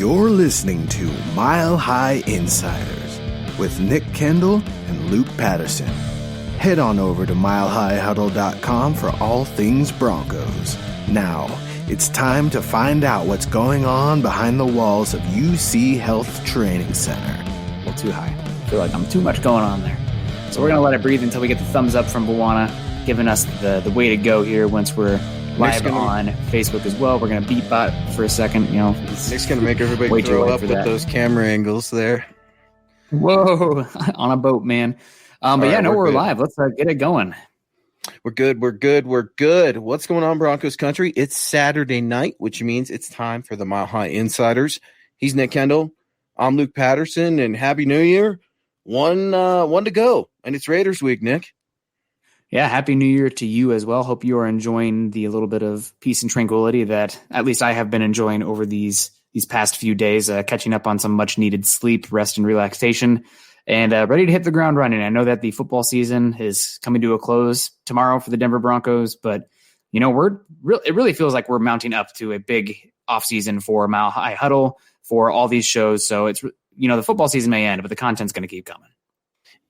You're listening to Mile High Insiders with Nick Kendell and Luke Patterson. Head on over to milehighhuddle.com for all things Broncos. Now, it's time to find out what's going on behind the walls of UC Health Training Center. A little too high. I feel like I'm too much going on there. So we're going to let it breathe until we get the thumbs up from Bawana, giving us the way to go here once we're live on Facebook as well. We're going to beat bot for a second. Nick's going to make everybody throw up with those camera angles there. Whoa, on a boat, man. We're live. Let's get it going. We're good. What's going on, Broncos country? It's Saturday night, which means it's time for the Mile High Insiders. He's Nick Kendell. I'm Luke Patterson, and Happy New Year. One to go, and it's Raiders week, Nick. Yeah, Happy New Year to you as well. Hope you are enjoying the little bit of peace and tranquility that at least I have been enjoying over these past few days, catching up on some much-needed sleep, rest, and relaxation, and ready to hit the ground running. I know that the football season is coming to a close tomorrow for the Denver Broncos, but it really feels like we're mounting up to a big offseason for Mile High Huddle, for all these shows. So it's the football season may end, but the content's going to keep coming.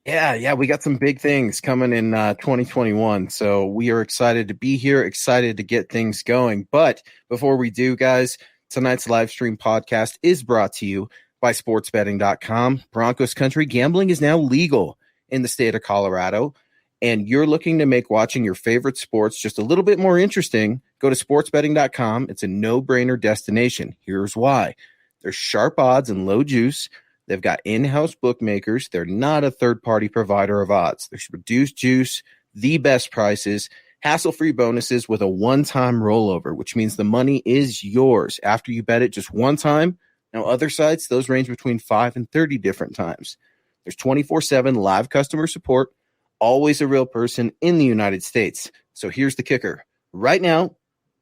Yeah, we got some big things coming in 2021, so we are excited to be here, excited to get things going. But before we do, guys, tonight's live stream podcast is brought to you by sportsbetting.com. Broncos country, gambling is now legal in the state of Colorado, and you're looking to make watching your favorite sports just a little bit more interesting. Go to sportsbetting.com. It's a no-brainer destination. Here's why. There's sharp odds and low juice. They've got in-house bookmakers. They're not a third-party provider of odds. There's reduced juice, the best prices, hassle-free bonuses with a one-time rollover, which means the money is yours after you bet it just one time. Now, other sites, those range between 5 and 30 different times. There's 24/7 live customer support, always a real person in the United States. So here's the kicker. Right now,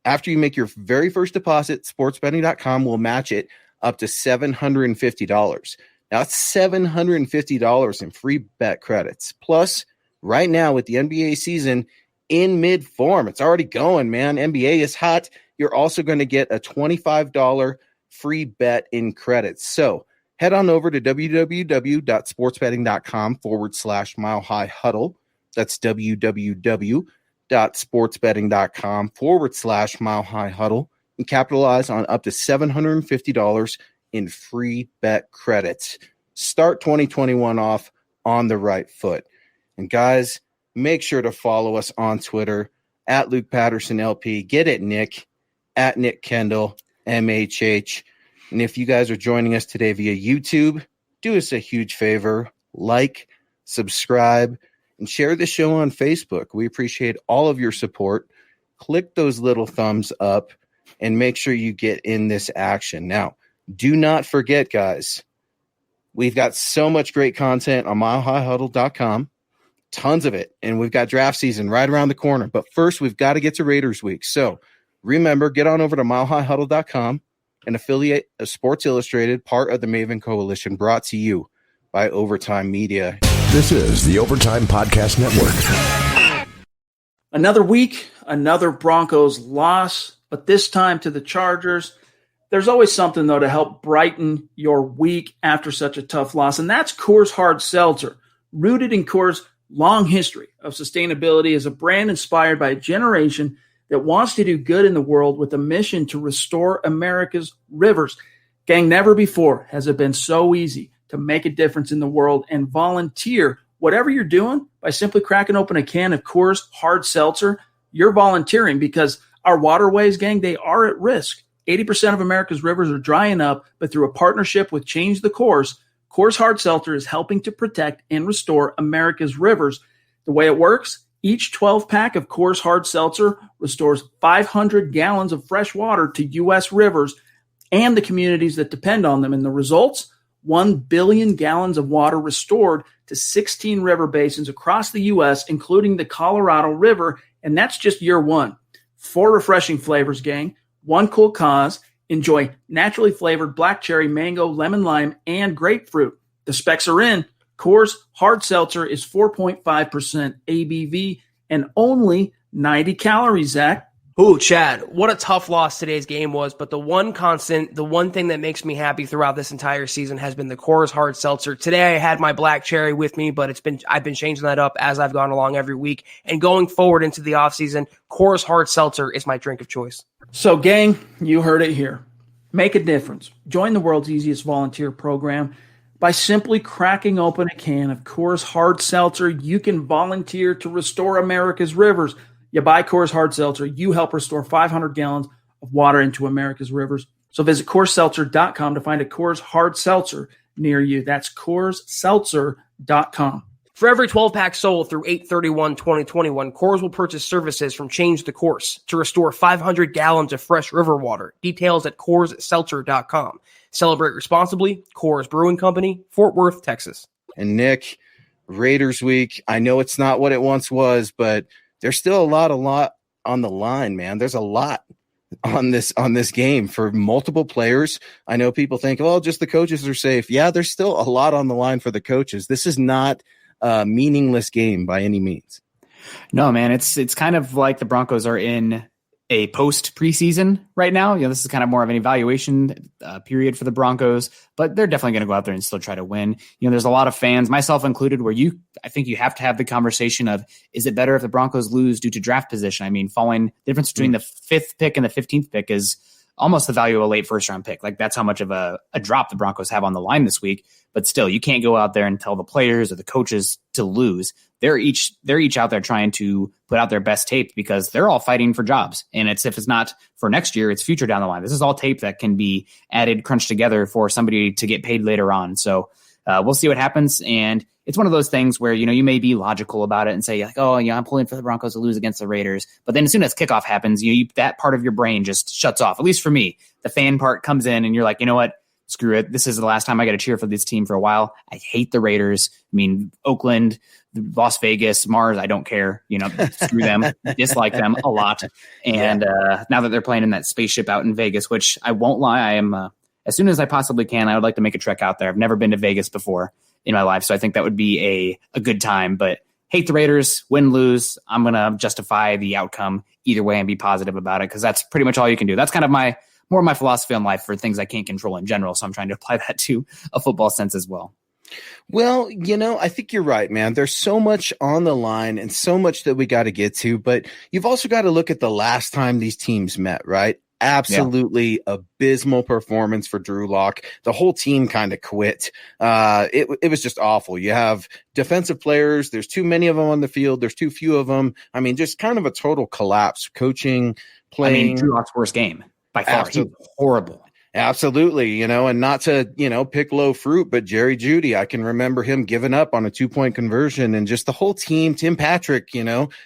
after you make your very first deposit, sportsbetting.com will match it up to $750. Now it's $750 in free bet credits. Plus, right now with the NBA season in mid-form, it's already going, man. NBA is hot. You're also going to get a $25 free bet in credits. So head on over to www.sportsbetting.com/Mile High Huddle. That's www.sportsbetting.com/Mile High Huddle and capitalize on up to $750 in free bet credits. Start 2021 off on the right foot. And guys, make sure to follow us on Twitter at Luke Patterson LP. Get it, Nick, at Nick Kendell, MHH. And if you guys are joining us today via YouTube, do us a huge favor. Like, subscribe, and share the show on Facebook. We appreciate all of your support. Click those little thumbs up and make sure you get in this action. Now, do not forget, guys, we've got so much great content on milehighhuddle.com, tons of it, and we've got draft season right around the corner. But first, we've got to get to Raiders Week. So remember, get on over to milehighhuddle.com, an affiliate of Sports Illustrated, part of the Maven Coalition, brought to you by Overtime Media. This is the Overtime Podcast Network. Another week, another Broncos loss, but this time to the Chargers. There's always something, though, to help brighten your week after such a tough loss, and that's Coors Hard Seltzer. Rooted in Coors' long history of sustainability as a brand inspired by a generation that wants to do good in the world with a mission to restore America's rivers. Gang, never before has it been so easy to make a difference in the world and volunteer whatever you're doing by simply cracking open a can of Coors Hard Seltzer. You're volunteering because our waterways, gang, they are at risk. 80% of America's rivers are drying up, but through a partnership with Change the Course, Coors Hard Seltzer is helping to protect and restore America's rivers. The way it works, each 12-pack of Coors Hard Seltzer restores 500 gallons of fresh water to U.S. rivers and the communities that depend on them. And the results, 1 billion gallons of water restored to 16 river basins across the U.S., including the Colorado River, and that's just year one. 4 refreshing flavors, gang. 1 cool cause. Enjoy naturally flavored black cherry, mango, lemon lime, and grapefruit. The specs are in. Coors Hard Seltzer is 4.5% ABV and only 90 calories, Zach. Ooh, Chad, what a tough loss today's game was, but the one constant, the one thing that makes me happy throughout this entire season has been the Coors Hard Seltzer. Today I had my black cherry with me, but I've been changing that up as I've gone along every week. And going forward into the offseason, Coors Hard Seltzer is my drink of choice. So, gang, you heard it here. Make a difference. Join the world's easiest volunteer program. By simply cracking open a can of Coors Hard Seltzer, you can volunteer to restore America's rivers. You buy Coors Hard Seltzer, you help restore 500 gallons of water into America's rivers. So visit CoorsSeltzer.com to find a Coors Hard Seltzer near you. That's CoorsSeltzer.com. For every 12-pack sold through 8/31/2021, Coors will purchase services from Change the Course to restore 500 gallons of fresh river water. Details at CoorsSeltzer.com. Celebrate responsibly. Coors Brewing Company, Fort Worth, Texas. And Nick, Raiders week, I know it's not what it once was, but there's still a lot on the line, man. There's a lot on this game for multiple players. I know people think, oh, just the coaches are safe. Yeah, there's still a lot on the line for the coaches. This is not a meaningless game by any means. No, man, it's kind of like the Broncos are in a post preseason right now. This is kind of more of an evaluation period for the Broncos, but they're definitely going to go out there and still try to win. There's a lot of fans, myself included, where I think you have to have the conversation of, is it better if the Broncos lose due to draft position? I mean, the difference between the 5th pick and the 15th pick is almost the value of a late first round pick. Like, that's how much of a drop the Broncos have on the line this week. But still, you can't go out there and tell the players or the coaches to lose. They're each out there trying to put out their best tape because they're all fighting for jobs. And if it's not for next year, it's future down the line. This is all tape that can be added, crunched together for somebody to get paid later on. So we'll see what happens. And it's one of those things where, you may be logical about it and say, like, oh, I'm pulling for the Broncos to lose against the Raiders. But then as soon as kickoff happens, that part of your brain just shuts off. At least for me, the fan part comes in and you're like, you know what? Screw it. This is the last time I got to cheer for this team for a while. I hate the Raiders. I mean, Oakland, Las Vegas, Mars, I don't care. Screw them. Dislike them a lot. And now that they're playing in that spaceship out in Vegas, which I won't lie, I am as soon as I possibly can, I would like to make a trek out there. I've never been to Vegas before in my life, so I think that would be a good time. But hate the Raiders, win, lose. I'm going to justify the outcome either way and be positive about it because that's pretty much all you can do. That's kind of more of my philosophy on life for things I can't control in general. So I'm trying to apply that to a football sense as well. Well, I think you're right, man. There's so much on the line and so much that we got to get to, but you've also got to look at the last time these teams met, right? Absolutely abysmal performance for Drew Lock. The whole team kind of quit. It was just awful. You have defensive players. There's too many of them on the field. There's too few of them. I mean, just kind of a total collapse. Coaching, playing. I mean, Drew Lock's worst game by far. Absolutely. He was horrible. Absolutely, and not to, pick low fruit, but Jerry Jeudy, I can remember him giving up on a 2-point conversion and just the whole team. Tim Patrick,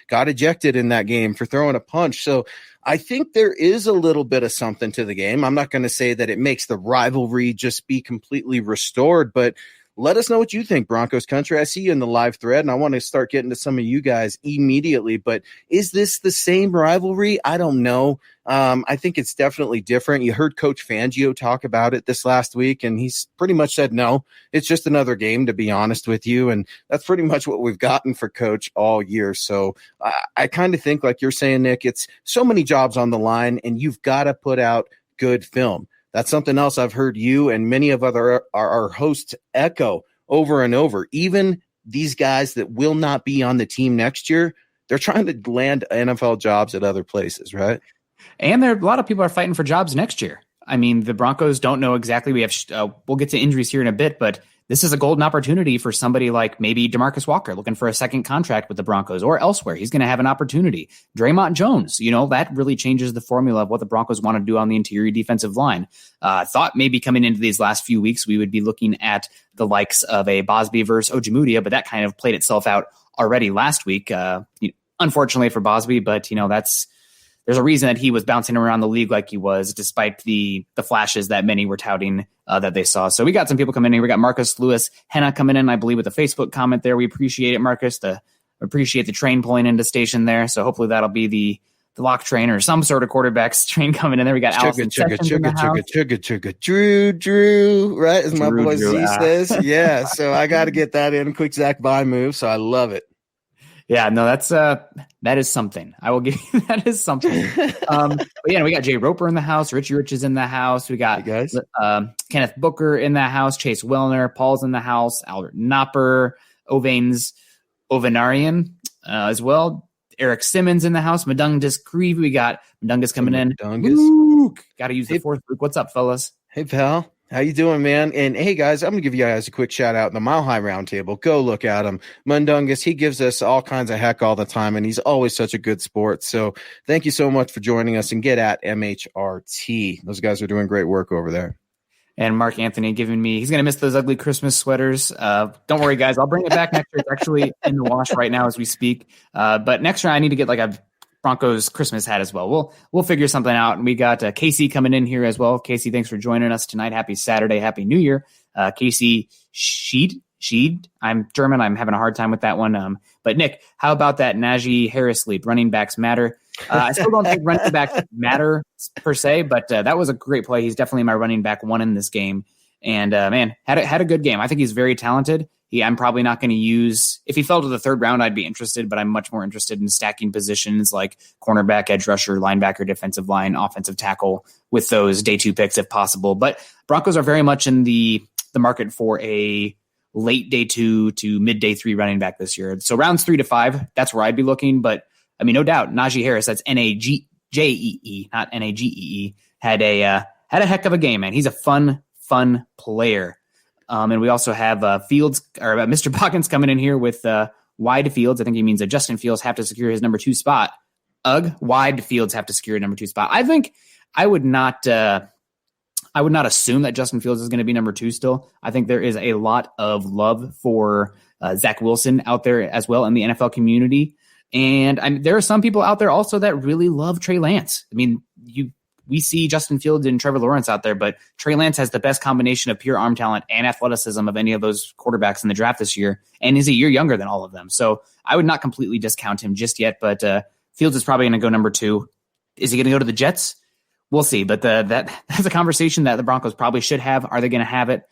got ejected in that game for throwing a punch. So I think there is a little bit of something to the game. I'm not going to say that it makes the rivalry just be completely restored, but let us know what you think, Broncos country. I see you in the live thread, and I want to start getting to some of you guys immediately. But is this the same rivalry? I don't know. I think it's definitely different. You heard Coach Fangio talk about it this last week, and he's pretty much said, no, it's just another game, to be honest with you. And that's pretty much what we've gotten for Coach all year. So I kind of think, like you're saying, Nick, it's so many jobs on the line, and you've got to put out good film. That's something else I've heard you and many of our hosts echo over and over. Even these guys that will not be on the team next year, they're trying to land NFL jobs at other places, right? And a lot of people are fighting for jobs next year. I mean, the Broncos don't know exactly. We'll get to injuries here in a bit, but this is a golden opportunity for somebody like maybe DeMarcus Walker looking for a second contract with the Broncos or elsewhere. He's going to have an opportunity. Draymond Jones, that really changes the formula of what the Broncos want to do on the interior defensive line. Thought maybe coming into these last few weeks, we would be looking at the likes of a Bosby versus Ojemudia, but that kind of played itself out already last week. Unfortunately for Bosby, but there's a reason that he was bouncing around the league like he was, despite the flashes that many were touting that they saw. So we got some people coming in. We got Marcus Lewis Henna coming in, I believe, with a Facebook comment there. We appreciate it, Marcus. Appreciate the train pulling into station there. So hopefully that'll be the lock train or some sort of quarterback's train coming in there. We got Allison Sessions in the house. Drew, right? As my boy Z Drew, says. Yeah, so I got to get that in. Quick Zach By move, so I love it. Yeah, no, that is something. I will give you that is something. But yeah, we got Jay Roper in the house. Richie Rich is in the house. We got Hey guys. Kenneth Booker in the house. Chase Wellner, Paul's in the house. Albert Knopper, Ovenarian as well. Eric Simmons in the house. Madungus Grieve. We got Madungus coming in. Luke. Got to use the fourth. Luke, what's up, fellas? Hey, pal. How you doing, man? And hey, guys, I'm going to give you guys a quick shout out in the Mile High Roundtable. Go look at him. Mundungus, he gives us all kinds of heck all the time, and he's always such a good sport. So thank you so much for joining us, and get at MHRT. Those guys are doing great work over there. And Mark Anthony giving me, he's going to miss those ugly Christmas sweaters. Don't worry, guys. I'll bring it back next year. It's actually in the wash right now as we speak. But next year I need to get like a Broncos Christmas hat as well. We'll figure something out. And we got Casey coming in here as well. Casey, thanks for joining us tonight. Happy Saturday. Happy New Year. Casey Sheed. I'm German. I'm having a hard time with that one. But Nick, how about that Najee Harris leap? Running backs matter. I still don't think running backs matter per se, but that was a great play. He's definitely my running back one in this game. And man, had a good game. I think he's very talented. I'm probably not going to use, if he fell to the third round, I'd be interested, but I'm much more interested in stacking positions like cornerback, edge rusher, linebacker, defensive line, offensive tackle with those day 2 picks if possible. But Broncos are very much in the market for a late day 2 to mid day 3 running back this year. So rounds 3 to 5, that's where I'd be looking. But I mean, no doubt, Najee Harris, that's Najee, not Nagee, had a heck of a game, man. He's a fun player. And we also have Fields or Mr. Boggins coming in here with wide Fields. I think he means that Justin Fields have to secure his number 2 spot. Wide Fields have to secure a number 2 spot. I think I would not assume that Justin Fields is going to be number 2 still. I think there is a lot of love for Zach Wilson out there as well in the NFL community. And there are some people out there also that really love Trey Lance. I mean, we see Justin Fields and Trevor Lawrence out there, but Trey Lance has the best combination of pure arm talent and athleticism of any of those quarterbacks in the draft this year, and is a year younger than all of them. So I would not completely discount him just yet, but Fields is probably going to go number 2. Is he going to go to the Jets? We'll see, but that's a conversation that the Broncos probably should have. Are they going to have it?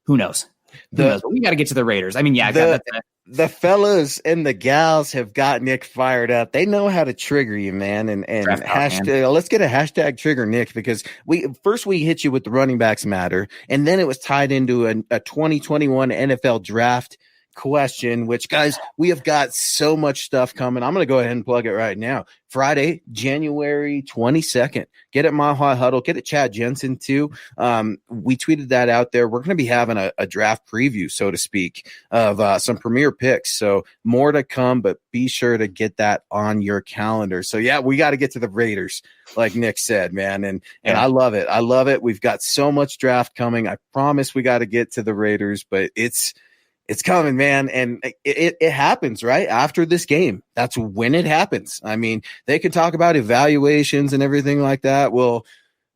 Who knows? But we got to get to the Raiders. I mean, yeah, the fellas and the gals have got Nick fired up. They know how to trigger you, man. And hashtag, let's get a hashtag trigger Nick, because we hit you with the running backs matter, and then it was tied into a 2021 NFL draft question, which, guys, we have got so much stuff coming. I'm going to go ahead and plug it right now. Friday, January 22nd. Get at Mile High Huddle. Get at Chad Jensen too. We tweeted that out there. We're going to be having a draft preview, so to speak, of some premier picks. So more to come, but be sure to get that on your calendar. So yeah, we got to get to the Raiders, like Nick said, man. And I love it. I love it. We've got so much draft coming. I promise we got to get to the Raiders, but it's coming, man. And it happens right after this game. That's when it happens. I mean, they can talk about evaluations and everything like that. Well,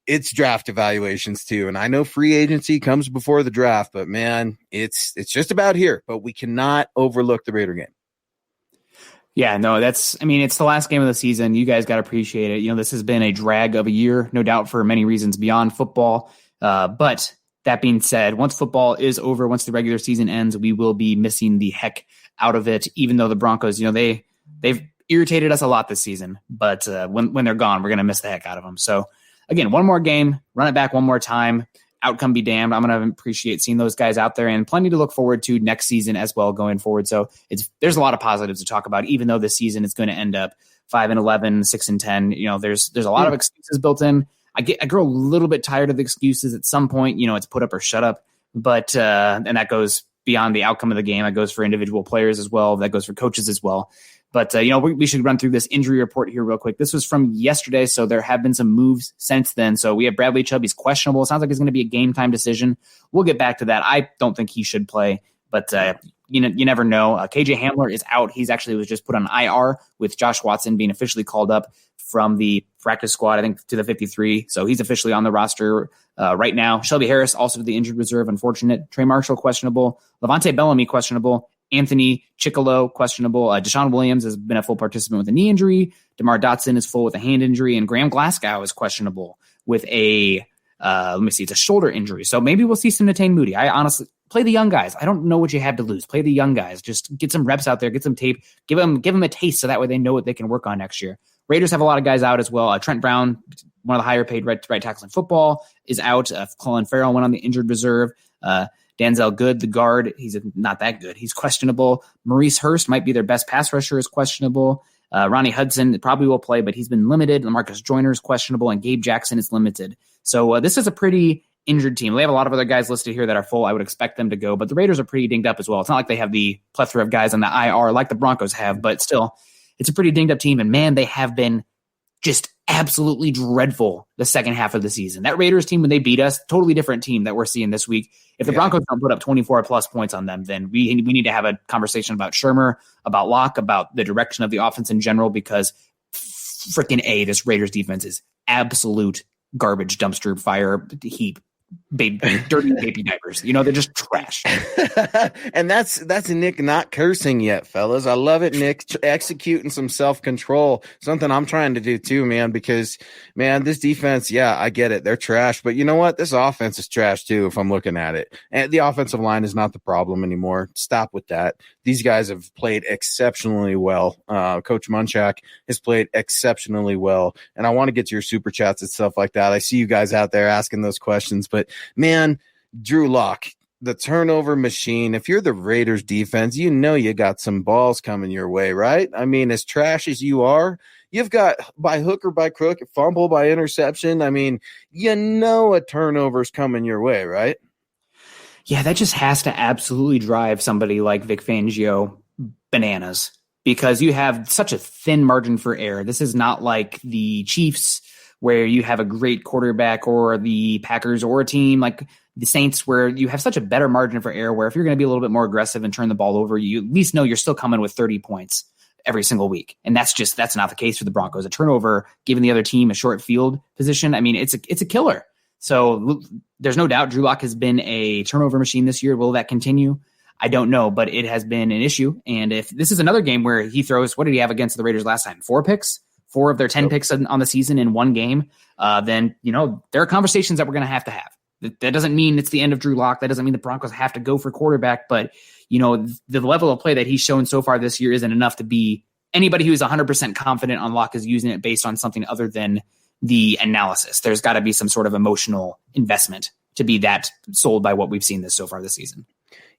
it's draft evaluations too. And I know free agency comes before the draft, but man, it's just about here. But we cannot overlook the Raider game. Yeah, no, it's the last game of the season. You guys got to appreciate it. You know, this has been a drag of a year, no doubt, for many reasons beyond football. But that being said, once football is over, once the regular season ends, we will be missing the heck out of it, even though the Broncos, you know, they've irritated us a lot this season. But when they're gone, we're going to miss the heck out of them. So, again, one more game, run it back one more time, outcome be damned. I'm going to appreciate seeing those guys out there, and plenty to look forward to next season as well going forward. So there's a lot of positives to talk about, even though this season is going to end up 5-11, 6-10. You know, there's a lot of excuses built in. I grow a little bit tired of the excuses at some point. You know, it's put up or shut up. But and that goes beyond the outcome of the game. That goes for individual players as well. That goes for coaches as well. But, you know, we should run through this injury report here real quick. This was from yesterday, so there have been some moves since then. So we have Bradley Chubb. He's questionable. It sounds like it's going to be a game-time decision. We'll get back to that. I don't think he should play, but you never know. KJ Hamler is out. He's actually was just put on IR with Josh Watson being officially called up from the practice squad, I think, to the 53. So he's officially on the roster right now. Shelby Harris also to the injured reserve, unfortunate. Trey Marshall, questionable. Levante Bellamy, questionable. Anthony Chickalo, questionable. Deshaun Williams has been a full participant with a knee injury. DeMar Dotson is full with a hand injury. And Graham Glasgow is questionable with it's a shoulder injury. So maybe we'll see some Netane Moody. I honestly, play the young guys. I don't know what you have to lose. Play the young guys. Just get some reps out there, get some tape, give them a taste so that way they know what they can work on next year. Raiders have a lot of guys out as well. Trent Brown, one of the higher paid right tackles in football, is out. Colin Farrell went on the injured reserve. Denzel Good, the guard, he's not that good. He's questionable. Maurice Hurst might be their best pass rusher, is questionable. Ronnie Hudson probably will play, but he's been limited. LaMarcus Joyner is questionable, and Gabe Jackson is limited. So this is a pretty injured team. They have a lot of other guys listed here that are full. I would expect them to go, but the Raiders are pretty dinged up as well. It's not like they have the plethora of guys on the IR like the Broncos have, but still, it's a pretty dinged up team. And man, they have been just absolutely dreadful the second half of the season. That Raiders team, when they beat us, totally different team that we're seeing this week. If the Broncos don't put up 24 plus points on them, then we need to have a conversation about Shermer, about Locke, about the direction of the offense in general, because freaking this Raiders defense is absolute garbage dumpster fire heap. Dirty baby diapers. They're just trash. And that's Nick not cursing yet, fellas. I love it, Nick. Executing some self-control. Something I'm trying to do too, man, because, man, this defense, I get it. They're trash. But you know what? This offense is trash too, if I'm looking at it. And the offensive line is not the problem anymore. Stop with that. These guys have played exceptionally well. Coach Munchak has played exceptionally well. And I want to get to your super chats and stuff like that. I see you guys out there asking those questions. But, man, Drew Lock, the turnover machine. If you're the Raiders defense, you got some balls coming your way, right? I mean, as trash as you are, you've got by hook or by crook, fumble by interception. I mean, a turnover's coming your way, right? Yeah, that just has to absolutely drive somebody like Vic Fangio bananas, because you have such a thin margin for error. This is not like the Chiefs, where you have a great quarterback, or the Packers, or a team like the Saints, where you have such a better margin for error, where if you're going to be a little bit more aggressive and turn the ball over, you at least know you're still coming with 30 points every single week. And that's not the case for the Broncos. A turnover, giving the other team a short field position, I mean, it's a killer. So there's no doubt Drew Lock has been a turnover machine this year. Will that continue? I don't know, but it has been an issue. And if this is another game where he throws, what did he have against the Raiders last time? 4 picks? 4 of their 10 picks on the season in one game, then, there are conversations that we're going to have. That doesn't mean it's the end of Drew Lock. That doesn't mean the Broncos have to go for quarterback, but, the level of play that he's shown so far this year isn't enough to be anybody who is 100% confident on Lock is using it based on something other than the analysis. There's got to be some sort of emotional investment to be that sold by what we've seen so far this season.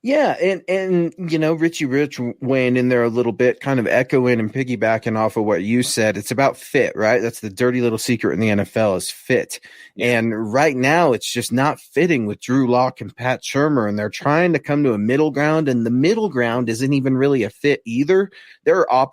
Yeah, and Richie Rich weighing in there a little bit, kind of echoing and piggybacking off of what you said. It's about fit, right? That's the dirty little secret in the NFL is fit. And right now it's just not fitting with Drew Lock and Pat Shermer, and they're trying to come to a middle ground, and the middle ground isn't even really a fit either. There are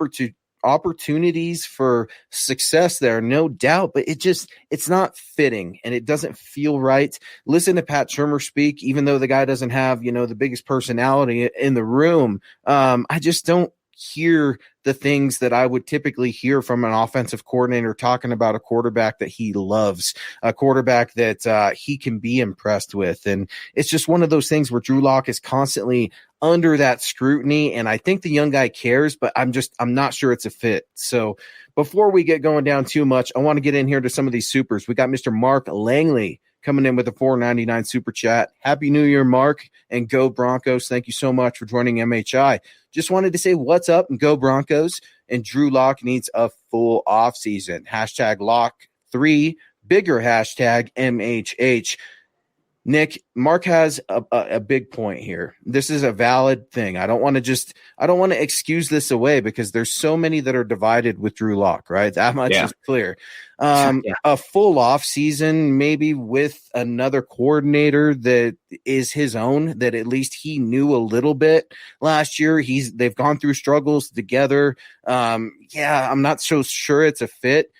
opportunities for success there, no doubt, but it's not fitting and it doesn't feel right. Listen to Pat Shermer speak, even though the guy doesn't have, the biggest personality in the room. I just don't hear the things that I would typically hear from an offensive coordinator talking about a quarterback that he loves, a quarterback that he can be impressed with. And it's just one of those things where Drew Lock is constantly under that scrutiny. And I think the young guy cares, but I'm not sure it's a fit. So before we get going down too much, I want to get in here to some of these supers. We got Mr. Mark Langley coming in with a $4.99 super chat. Happy New Year, Mark, and go Broncos. Thank you so much for joining MHI. Just wanted to say what's up and go Broncos. And Drew Lock needs a full offseason. Hashtag Lock3, bigger hashtag MHH. Nick, Mark has a big point here. This is a valid thing. I don't want to excuse this away because there's so many that are divided with Drew Lock, right? That much is clear. A full off season, maybe with another coordinator that is his own, that at least he knew a little bit last year. They've gone through struggles together. I'm not so sure it's a fit.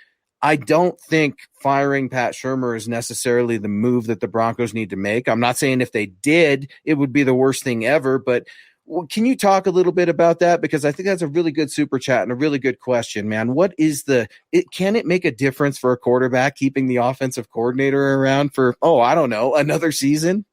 I don't think firing Pat Shermer is necessarily the move that the Broncos need to make. I'm not saying if they did, it would be the worst thing ever, but can you talk a little bit about that? Because I think that's a really good super chat and a really good question, man. What is can it make a difference for a quarterback keeping the offensive coordinator around for, another season?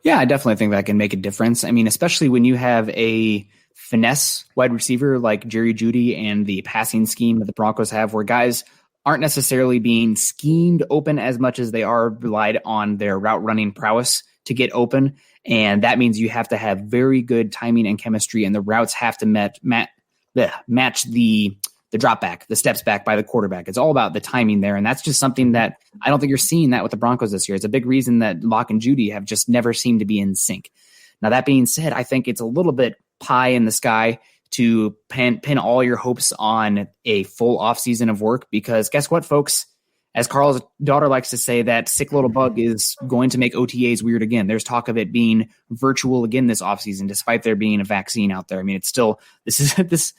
Yeah, I definitely think that can make a difference. I mean, especially when you have a finesse wide receiver like Jerry Jeudy and the passing scheme that the Broncos have, where guys aren't necessarily being schemed open as much as they are relied on their route running prowess to get open. And that means you have to have very good timing and chemistry, and the routes have to match the drop back, the steps back by the quarterback. It's all about the timing there. And that's just something that I don't think you're seeing that with the Broncos this year. It's a big reason that Locke and Judy have just never seemed to be in sync. Now, that being said, I think it's a little bit pie in the sky to pin all your hopes on a full offseason of work, because guess what, folks? As Carl's daughter likes to say, that sick little bug is going to make OTAs weird again. There's talk of it being virtual again this offseason, despite there being a vaccine out there. I mean, it's still, this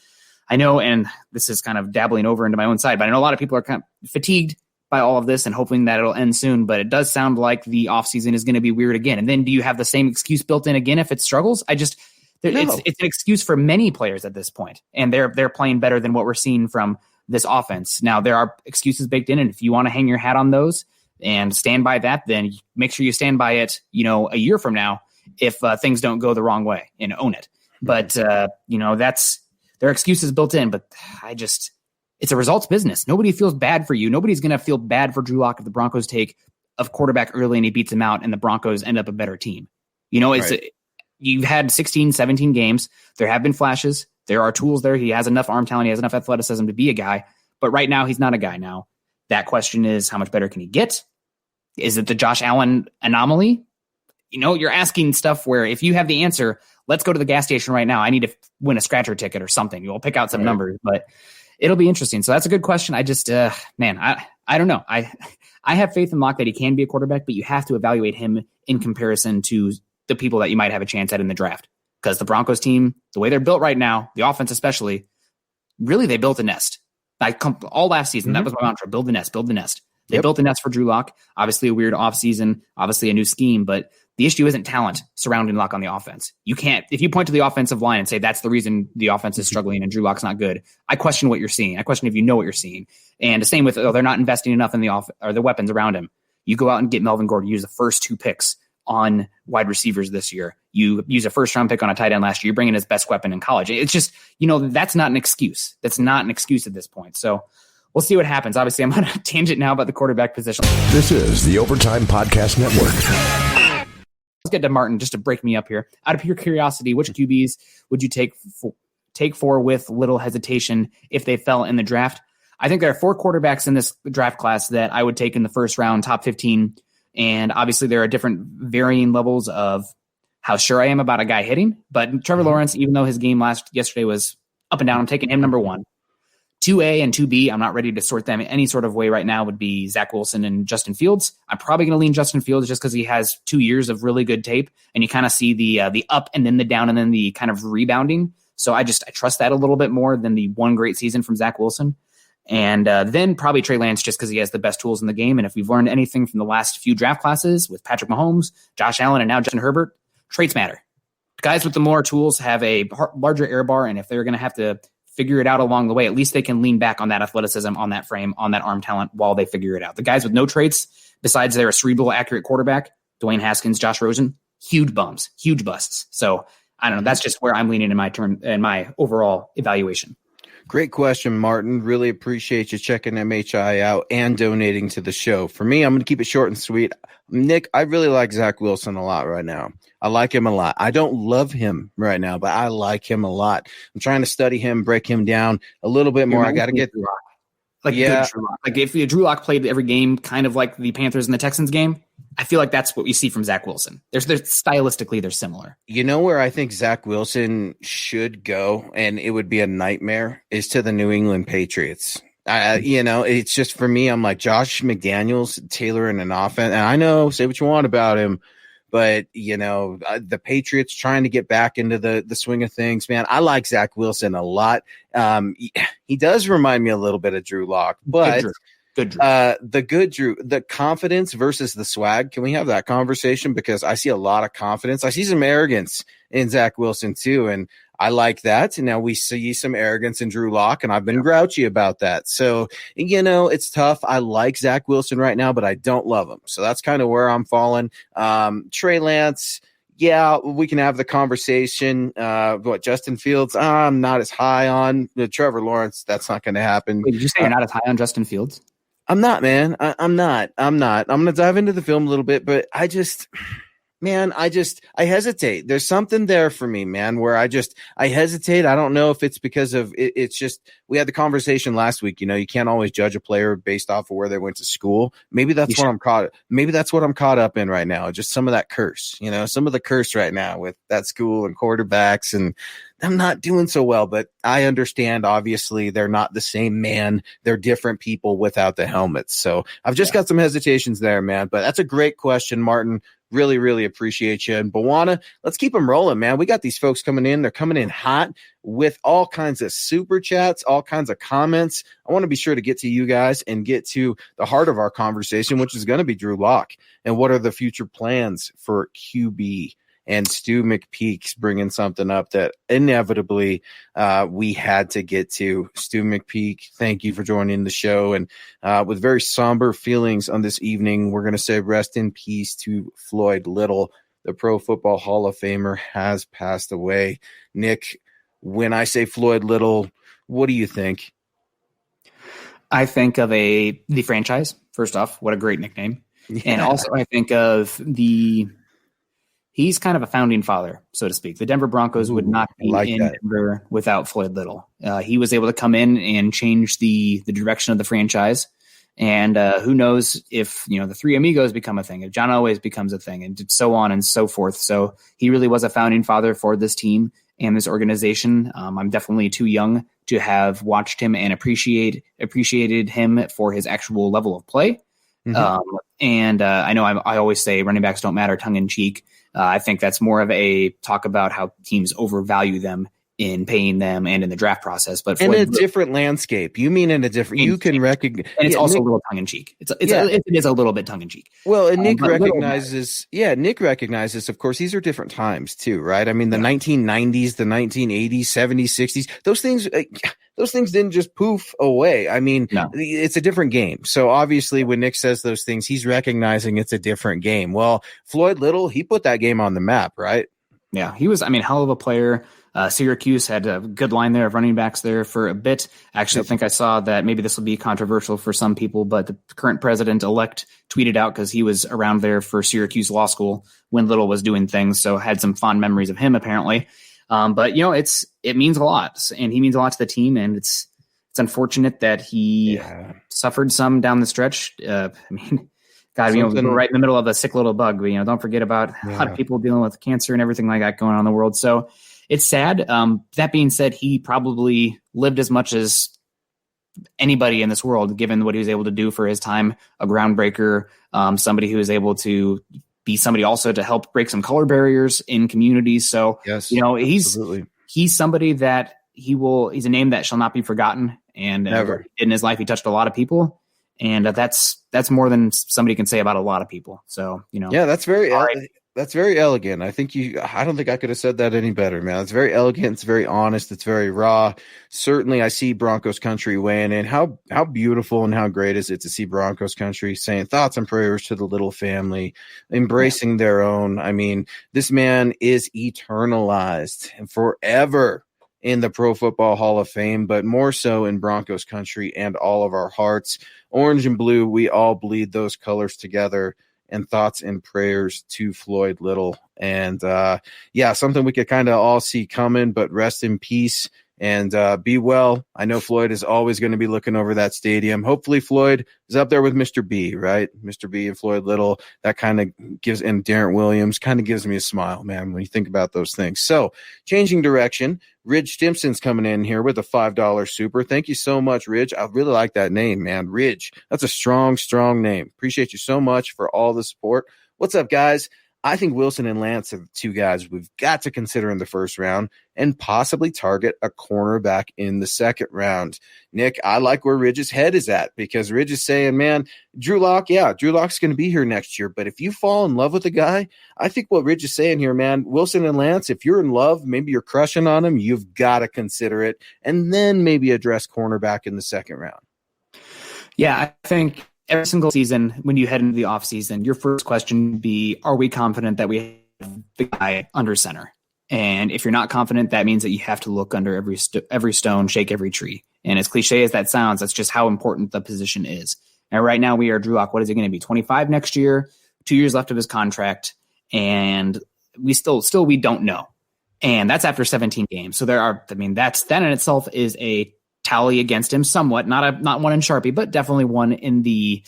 I know, and this is kind of dabbling over into my own side, but I know a lot of people are kind of fatigued by all of this and hoping that it'll end soon, but it does sound like the offseason is going to be weird again. And then do you have the same excuse built in again if it struggles? It's an excuse for many players at this point, and they're playing better than what we're seeing from this offense. Now, there are excuses baked in, and if you want to hang your hat on those and stand by that, then make sure you stand by it, a year from now if things don't go the wrong way, and own it. But, there are excuses built in, but it's a results business. Nobody feels bad for you. Nobody's going to feel bad for Drew Lock if the Broncos take a quarterback early and he beats him out and the Broncos end up a better team. You've had 16, 17 games. There have been flashes. There are tools there. He has enough arm talent. He has enough athleticism to be a guy. But right now, he's not a guy now. That question is, how much better can he get? Is it the Josh Allen anomaly? You're asking stuff where if you have the answer, let's go to the gas station right now. I need to win a scratcher ticket or something. You'll pick out some numbers, but it'll be interesting. So that's a good question. I just, I don't know. I have faith in Locke that he can be a quarterback, but you have to evaluate him in comparison to the people that you might have a chance at in the draft. Because the Broncos team, the way they're built right now, the offense especially, really they built a nest. All last season, that was my mantra: build the nest, build the nest. They built the nest for Drew Lock. Obviously a weird offseason, obviously a new scheme, but the issue isn't talent surrounding Lock on the offense. You can't, if you point to the offensive line and say that's the reason the offense is struggling and Drew Lock's not good, I question what you're seeing. I question if you know what you're seeing. And the same with, they're not investing enough in the weapons around him. You go out and get Melvin Gordon, use the first 2 picks on wide receivers this year. You use a first-round pick on a tight end last year. You bring in his best weapon in college. It's just, that's not an excuse. That's not an excuse at this point. So we'll see what happens. Obviously, I'm on a tangent now about the quarterback position. This is the Overtime Podcast Network. Let's get to Martin just to break me up here. Out of pure curiosity, which QBs would you take for with little hesitation if they fell in the draft? I think there are 4 quarterbacks in this draft class that I would take in the first round, top 15. And obviously there are different varying levels of how sure I am about a guy hitting. But Trevor Lawrence, even though his game yesterday was up and down, I'm taking him number 1. 2A and 2B, I'm not ready to sort them in any sort of way right now, would be Zach Wilson and Justin Fields. I'm probably going to lean Justin Fields just because he has 2 years of really good tape, and you kind of see the up and then the down and then the kind of rebounding. So I trust that a little bit more than the one great season from Zach Wilson. And then probably Trey Lance just because he has the best tools in the game. And if we've learned anything from the last few draft classes with Patrick Mahomes, Josh Allen, and now Justin Herbert, traits matter. Guys with the more tools have a larger air bar, and if they're going to have to figure it out along the way, at least they can lean back on that athleticism, on that frame, on that arm talent while they figure it out. The guys with no traits, besides they're a cerebral, accurate quarterback, Dwayne Haskins, Josh Rosen, huge bums, huge busts. So I don't know. That's just where I'm leaning in my overall evaluation. Great question, Martin. Really appreciate you checking MHI out and donating to the show. For me, I'm going to keep it short and sweet. Nick, I really like Zach Wilson a lot right now. I like him a lot. I don't love him right now, but I like him a lot. I'm trying to study him, break him down a little bit more. I got to get Drew Lock. Good Drew Lock. Like if Drew Lock played every game, kind of like the Panthers and the Texans game, I feel like that's what you see from Zach Wilson. They're stylistically, they're similar. You know where I think Zach Wilson should go, and it would be a nightmare, is to the New England Patriots. It's just for me, I'm like Josh McDaniels tailoring an offense. And I know, say what you want about him, but, the Patriots trying to get back into the swing of things, man. I like Zach Wilson a lot. He does remind me a little bit of Drew Lock, but Good Drew. The confidence versus the swag. Can we have that conversation? Because I see a lot of confidence. I see some arrogance in Zach Wilson too. And I like that. And now we see some arrogance in Drew Lock, and I've been grouchy about that. So, it's tough. I like Zach Wilson right now, but I don't love him. So that's kind of where I'm falling. Trey Lance. Yeah, we can have the conversation. Justin Fields, I'm not as high on. Trevor Lawrence, that's not going to happen. Wait, did you say you're not as high on Justin Fields? I'm not, man. I'm not. I'm going to dive into the film a little bit, but man, I hesitate. There's something there for me, man, where I hesitate. I don't know if it's because of it. It's just, we had the conversation last week. You can't always judge a player based off of where they went to school. Maybe that's what I'm caught up in right now. Just some of that curse, some of the curse right now with that school and quarterbacks, and I'm not doing so well, but I understand. Obviously they're not the same man. They're different people without the helmets. So I've just got some hesitations there, man, but that's a great question, Martin. Really, really appreciate you. And Bawana, let's keep them rolling, man. We got these folks coming in. They're coming in hot with all kinds of super chats, all kinds of comments. I want to be sure to get to you guys and get to the heart of our conversation, which is going to be Drew Lock and what are the future plans for QB. And Stu McPeak's bringing something up that inevitably we had to get to. Stu McPeak, thank you for joining the show. And with very somber feelings on this evening, we're going to say rest in peace to Floyd Little. The Pro Football Hall of Famer has passed away. Nick, when I say Floyd Little, what do you think? I think of the franchise, first off. What a great nickname. Yeah. And also I think of he's kind of a founding father, so to speak. The Denver Broncos would not be in Denver without Floyd Little. He was able to come in and change the direction of the franchise. And who knows if, the Three Amigos become a thing, if John Elway becomes a thing, and so on and so forth. So he really was a founding father for this team and this organization. I'm definitely too young to have watched him and appreciated him for his actual level of play. Mm-hmm. I know I always say running backs don't matter, tongue in cheek. I think that's more of a talk about how teams overvalue them in paying them and in the draft process. But in a different landscape, you mean in a different, you can recognize, and it's also a little tongue in cheek. It is a little bit tongue in cheek. Well, and Nick recognizes, of course, these are different times too, right? I mean, the 1990s, the 1980s, 70s, 60s, those things didn't just poof away. I mean, It's a different game. So obviously when Nick says those things, he's recognizing it's a different game. Well, Floyd Little, he put that game on the map, right? Yeah, he was, hell of a player. Syracuse had a good line there of running backs there for a bit. Actually, I think I saw that maybe this will be controversial for some people, but the current president-elect tweeted out because he was around there for Syracuse Law School when Little was doing things, so had some fond memories of him apparently. But it means a lot, and he means a lot to the team, and it's unfortunate that he suffered some down the stretch. We're right in the middle of a sick little bug. But, don't forget about a lot of people dealing with cancer and everything like that going on in the world. So it's sad. That being said, he probably lived as much as anybody in this world, given what he was able to do for his time, a groundbreaker, somebody who was able to be somebody also to help break some color barriers in communities. So, he's somebody that he's a name that shall not be forgotten. And never in his life, he touched a lot of people. And that's more than somebody can say about a lot of people. So, that's very elegant. I don't think I could have said that any better, man. It's very elegant. It's very honest. It's very raw. Certainly I see Broncos country weighing in. How beautiful and how great is it to see Broncos country saying thoughts and prayers to the Little family, embracing their own. I mean, this man is eternalized and forever in the Pro Football Hall of Fame, but more so in Broncos country and all of our hearts. Orange and blue, we all bleed those colors together. And thoughts and prayers to Floyd Little. And something we could kind of all see coming, but rest in peace and be well. I know Floyd is always going to be looking over that stadium. Hopefully Floyd is up there with Mr. B, right? Mr. B and Floyd Little, that kind of gives, and Darren Williams kind of gives me a smile, man, when you think about those things. So changing direction, Ridge Stimson's coming in here with a $5 super. Thank you so much, Ridge. I really like that name, man. Ridge. That's a strong, strong name. Appreciate you so much for all the support. What's up, guys? I think Wilson and Lance are the two guys we've got to consider in the first round and possibly target a cornerback in the second round. Nick, I like where Ridge's head is at because Ridge is saying, man, Drew Lock Lock's going to be here next year. But if you fall in love with a guy, I think what Ridge is saying here, man, Wilson and Lance, if you're in love, maybe you're crushing on him, you've got to consider it and then maybe address cornerback in the second round. Yeah, I think every single season, when you head into the offseason, your first question would be, are we confident that we have the guy under center? And if you're not confident, that means that you have to look under every stone, shake every tree. And as cliche as that sounds, that's just how important the position is. And right now we are Drew Lock. What is he going to be? 25 next year, 2 years left of his contract. and we don't know. And that's after 17 games. So that in itself is a tally against him somewhat, not one in Sharpie, but definitely one in the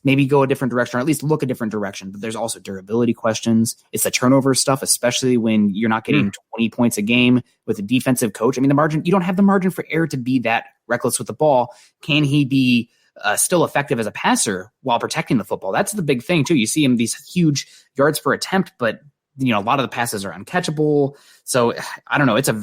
maybe go a different direction, or at least look a different direction. But there's also durability questions. It's the turnover stuff, especially when you're not getting 20 points a game with a defensive coach. I mean, you don't have the margin for error to be that reckless with the ball. Can he be still effective as a passer while protecting the football? That's the big thing too. You see him these huge yards per attempt, but a lot of the passes are uncatchable. So I don't know. It's a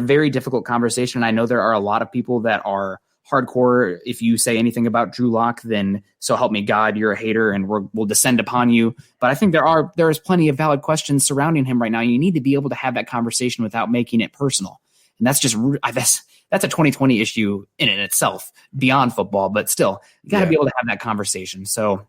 very difficult conversation. I know there are a lot of people that are hardcore. If you say anything about Drew Lock, then so help me God, you're a hater and we'll descend upon you. But I think there is plenty of valid questions surrounding him right now. You need to be able to have that conversation without making it personal. And that's a 2020 issue in and itself beyond football, but still you got to be able to have that conversation. So,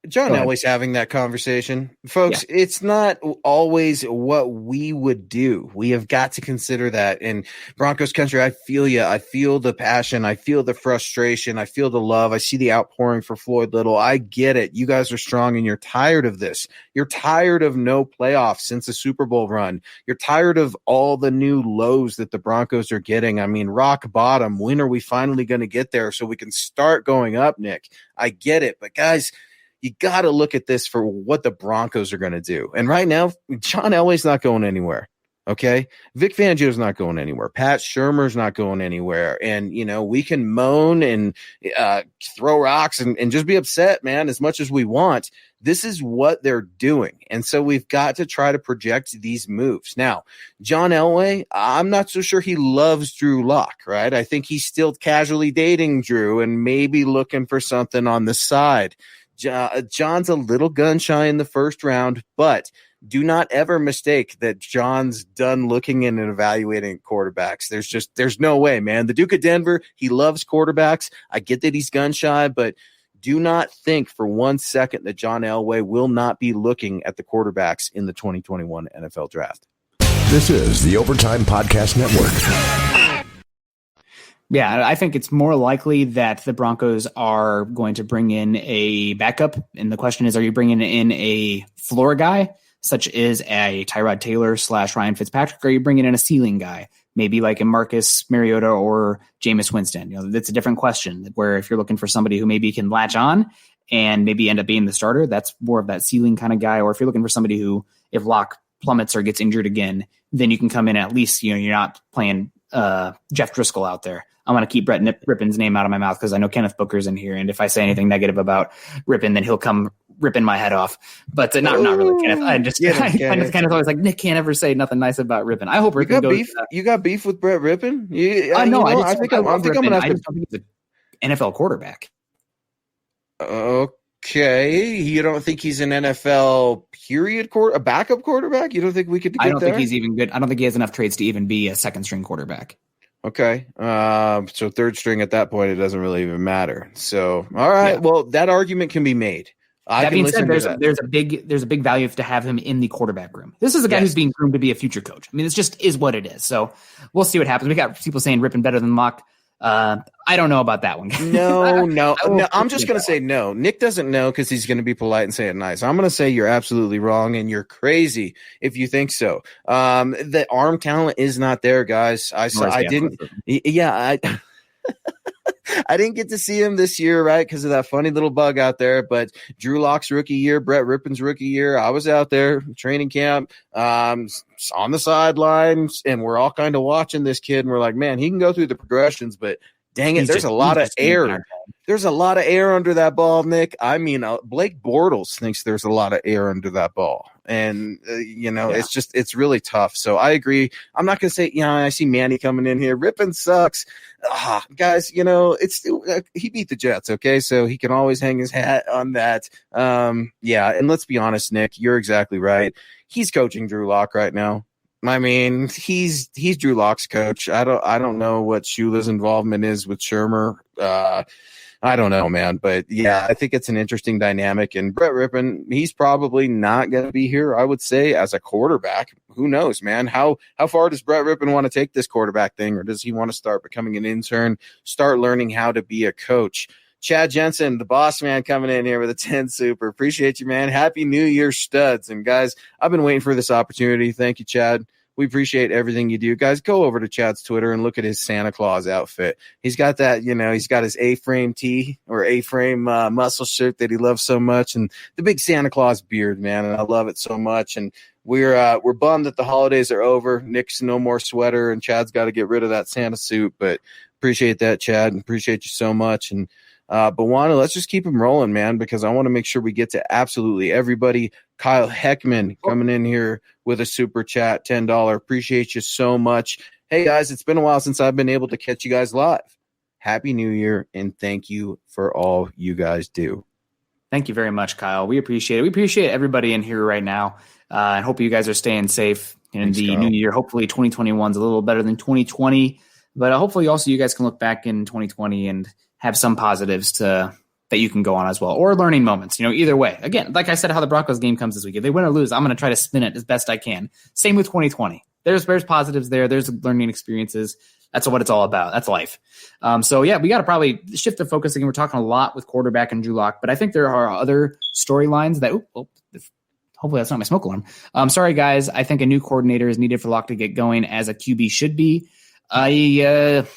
John Elway's having that conversation. Folks, It's not always what we would do. We have got to consider that. In Broncos country, I feel you. I feel the passion. I feel the frustration. I feel the love. I see the outpouring for Floyd Little. I get it. You guys are strong and you're tired of this. You're tired of no playoffs since the Super Bowl run. You're tired of all the new lows that the Broncos are getting. I mean, rock bottom. When are we finally going to get there so we can start going up, Nick? I get it. But guys, you got to look at this for what the Broncos are going to do. And right now, John Elway's not going anywhere. Okay. Vic Fangio's not going anywhere. Pat Shurmur's not going anywhere. And, we can moan and throw rocks and just be upset, man, as much as we want. This is what they're doing. And so we've got to try to project these moves. Now, John Elway, I'm not so sure he loves Drew Lock, right? I think he's still casually dating Drew and maybe looking for something on the side. John's a little gun shy in the first round, but do not ever mistake that John's done looking in and evaluating quarterbacks. There's no way, man. The Duke of Denver, he loves quarterbacks. I get that he's gun shy, but do not think for 1 second that John Elway will not be looking at the quarterbacks in the 2021 NFL Draft. This is the Overtime Podcast Network. Yeah, I think it's more likely that the Broncos are going to bring in a backup. And the question is, are you bringing in a floor guy, such as a Tyrod Taylor / Ryan Fitzpatrick, or are you bringing in a ceiling guy, maybe like a Marcus Mariota or Jameis Winston? That's a different question, where if you're looking for somebody who maybe can latch on and maybe end up being the starter, that's more of that ceiling kind of guy. Or if you're looking for somebody who, if Locke plummets or gets injured again, then you can come in, at least, you're not playing Jeff Driscoll out there. I'm going to keep Brett Rippon's name out of my mouth because I know Kenneth Booker's in here. And if I say anything negative about Rippon, then he'll come ripping my head off. But not really Kenneth. Kenneth always like, Nick can't ever say nothing nice about Rippon. I hope Rippon goes. You got beef with Brett Rippon? I think I'm going to have to. I just don't think he's an NFL quarterback. Okay. You don't think he's an NFL a backup quarterback? You don't think we could get I don't think he's even good. I don't think he has enough traits to even be a second string quarterback. Okay. So third string at that point, it doesn't really even matter. So, all right. Yeah. Well, that argument can be made. That being said, there's a big value to have him in the quarterback room. This is a guy who's being groomed to be a future coach. I mean, it's just is what it is. So we'll see what happens. We got people saying Rippon better than Locke. I don't know about that one. No. I'm just going to say no. Nick doesn't know because he's going to be polite and say it nice. I'm going to say you're absolutely wrong and you're crazy if you think so. The arm talent is not there, guys. I didn't get to see him this year, right, because of that funny little bug out there. But Drew Lock's rookie year, Brett Rippon's rookie year, I was out there training camp, on the sidelines, and we're all kind of watching this kid, and we're like, man, he can go through the progressions, but dang it, there's a lot of air. There's a lot of air under that ball, Nick. I mean, Blake Bortles thinks there's a lot of air under that ball. And, it's really tough. So I agree. I'm not going to say, I see Manny coming in here. Rippon sucks. Guys, he beat the Jets, okay? So he can always hang his hat on that. And let's be honest, Nick, you're exactly right. He's coaching Drew Lock right now. I mean, he's Drew Lock's coach. I don't know what Shula's involvement is with Shurmur. I don't know, man. But yeah, I think it's an interesting dynamic. And Brett Rippon, he's probably not going to be here, I would say, as a quarterback. Who knows, man? How far does Brett Rippon want to take this quarterback thing? Or does he want to start becoming an intern, start learning how to be a coach? Chad Jensen, the boss man, coming in here with a 10 super. Appreciate you, man. Happy New Year, studs. And guys, I've been waiting for this opportunity. Thank you, Chad. We appreciate everything you do. Guys, go over to Chad's Twitter and look at his Santa Claus outfit. He's got that, he's got his A-frame tee or A-frame muscle shirt that he loves so much, and the big Santa Claus beard, man, and I love it so much. And we're bummed that the holidays are over. Nick's no more sweater, and Chad's got to get rid of that Santa suit, but appreciate that, Chad, and appreciate you so much. And Bwana, let's just keep him rolling, man, because I want to make sure we get to absolutely everybody. Kyle Heckman coming in here with a super chat, $10. Appreciate you so much. Hey, guys, it's been a while since I've been able to catch you guys live. Happy New Year, and thank you for all you guys do. Thank you very much, Kyle. We appreciate it. We appreciate everybody in here right now. And hope you guys are staying safe in the new year. Hopefully 2021 is a little better than 2020. But hopefully also you guys can look back in 2020 and have some positives that you can go on as well, or learning moments, either way. Again, like I said, how the Broncos game comes this week. If they win or lose, I'm going to try to spin it as best I can. Same with 2020. There's positives there. There's learning experiences. That's what it's all about. That's life. We got to probably shift the focus again. We're talking a lot with quarterback and Drew Lock, but I think there are other storylines that, hopefully that's not my smoke alarm. Sorry guys. I think a new coordinator is needed for Lock to get going, as a QB should be. There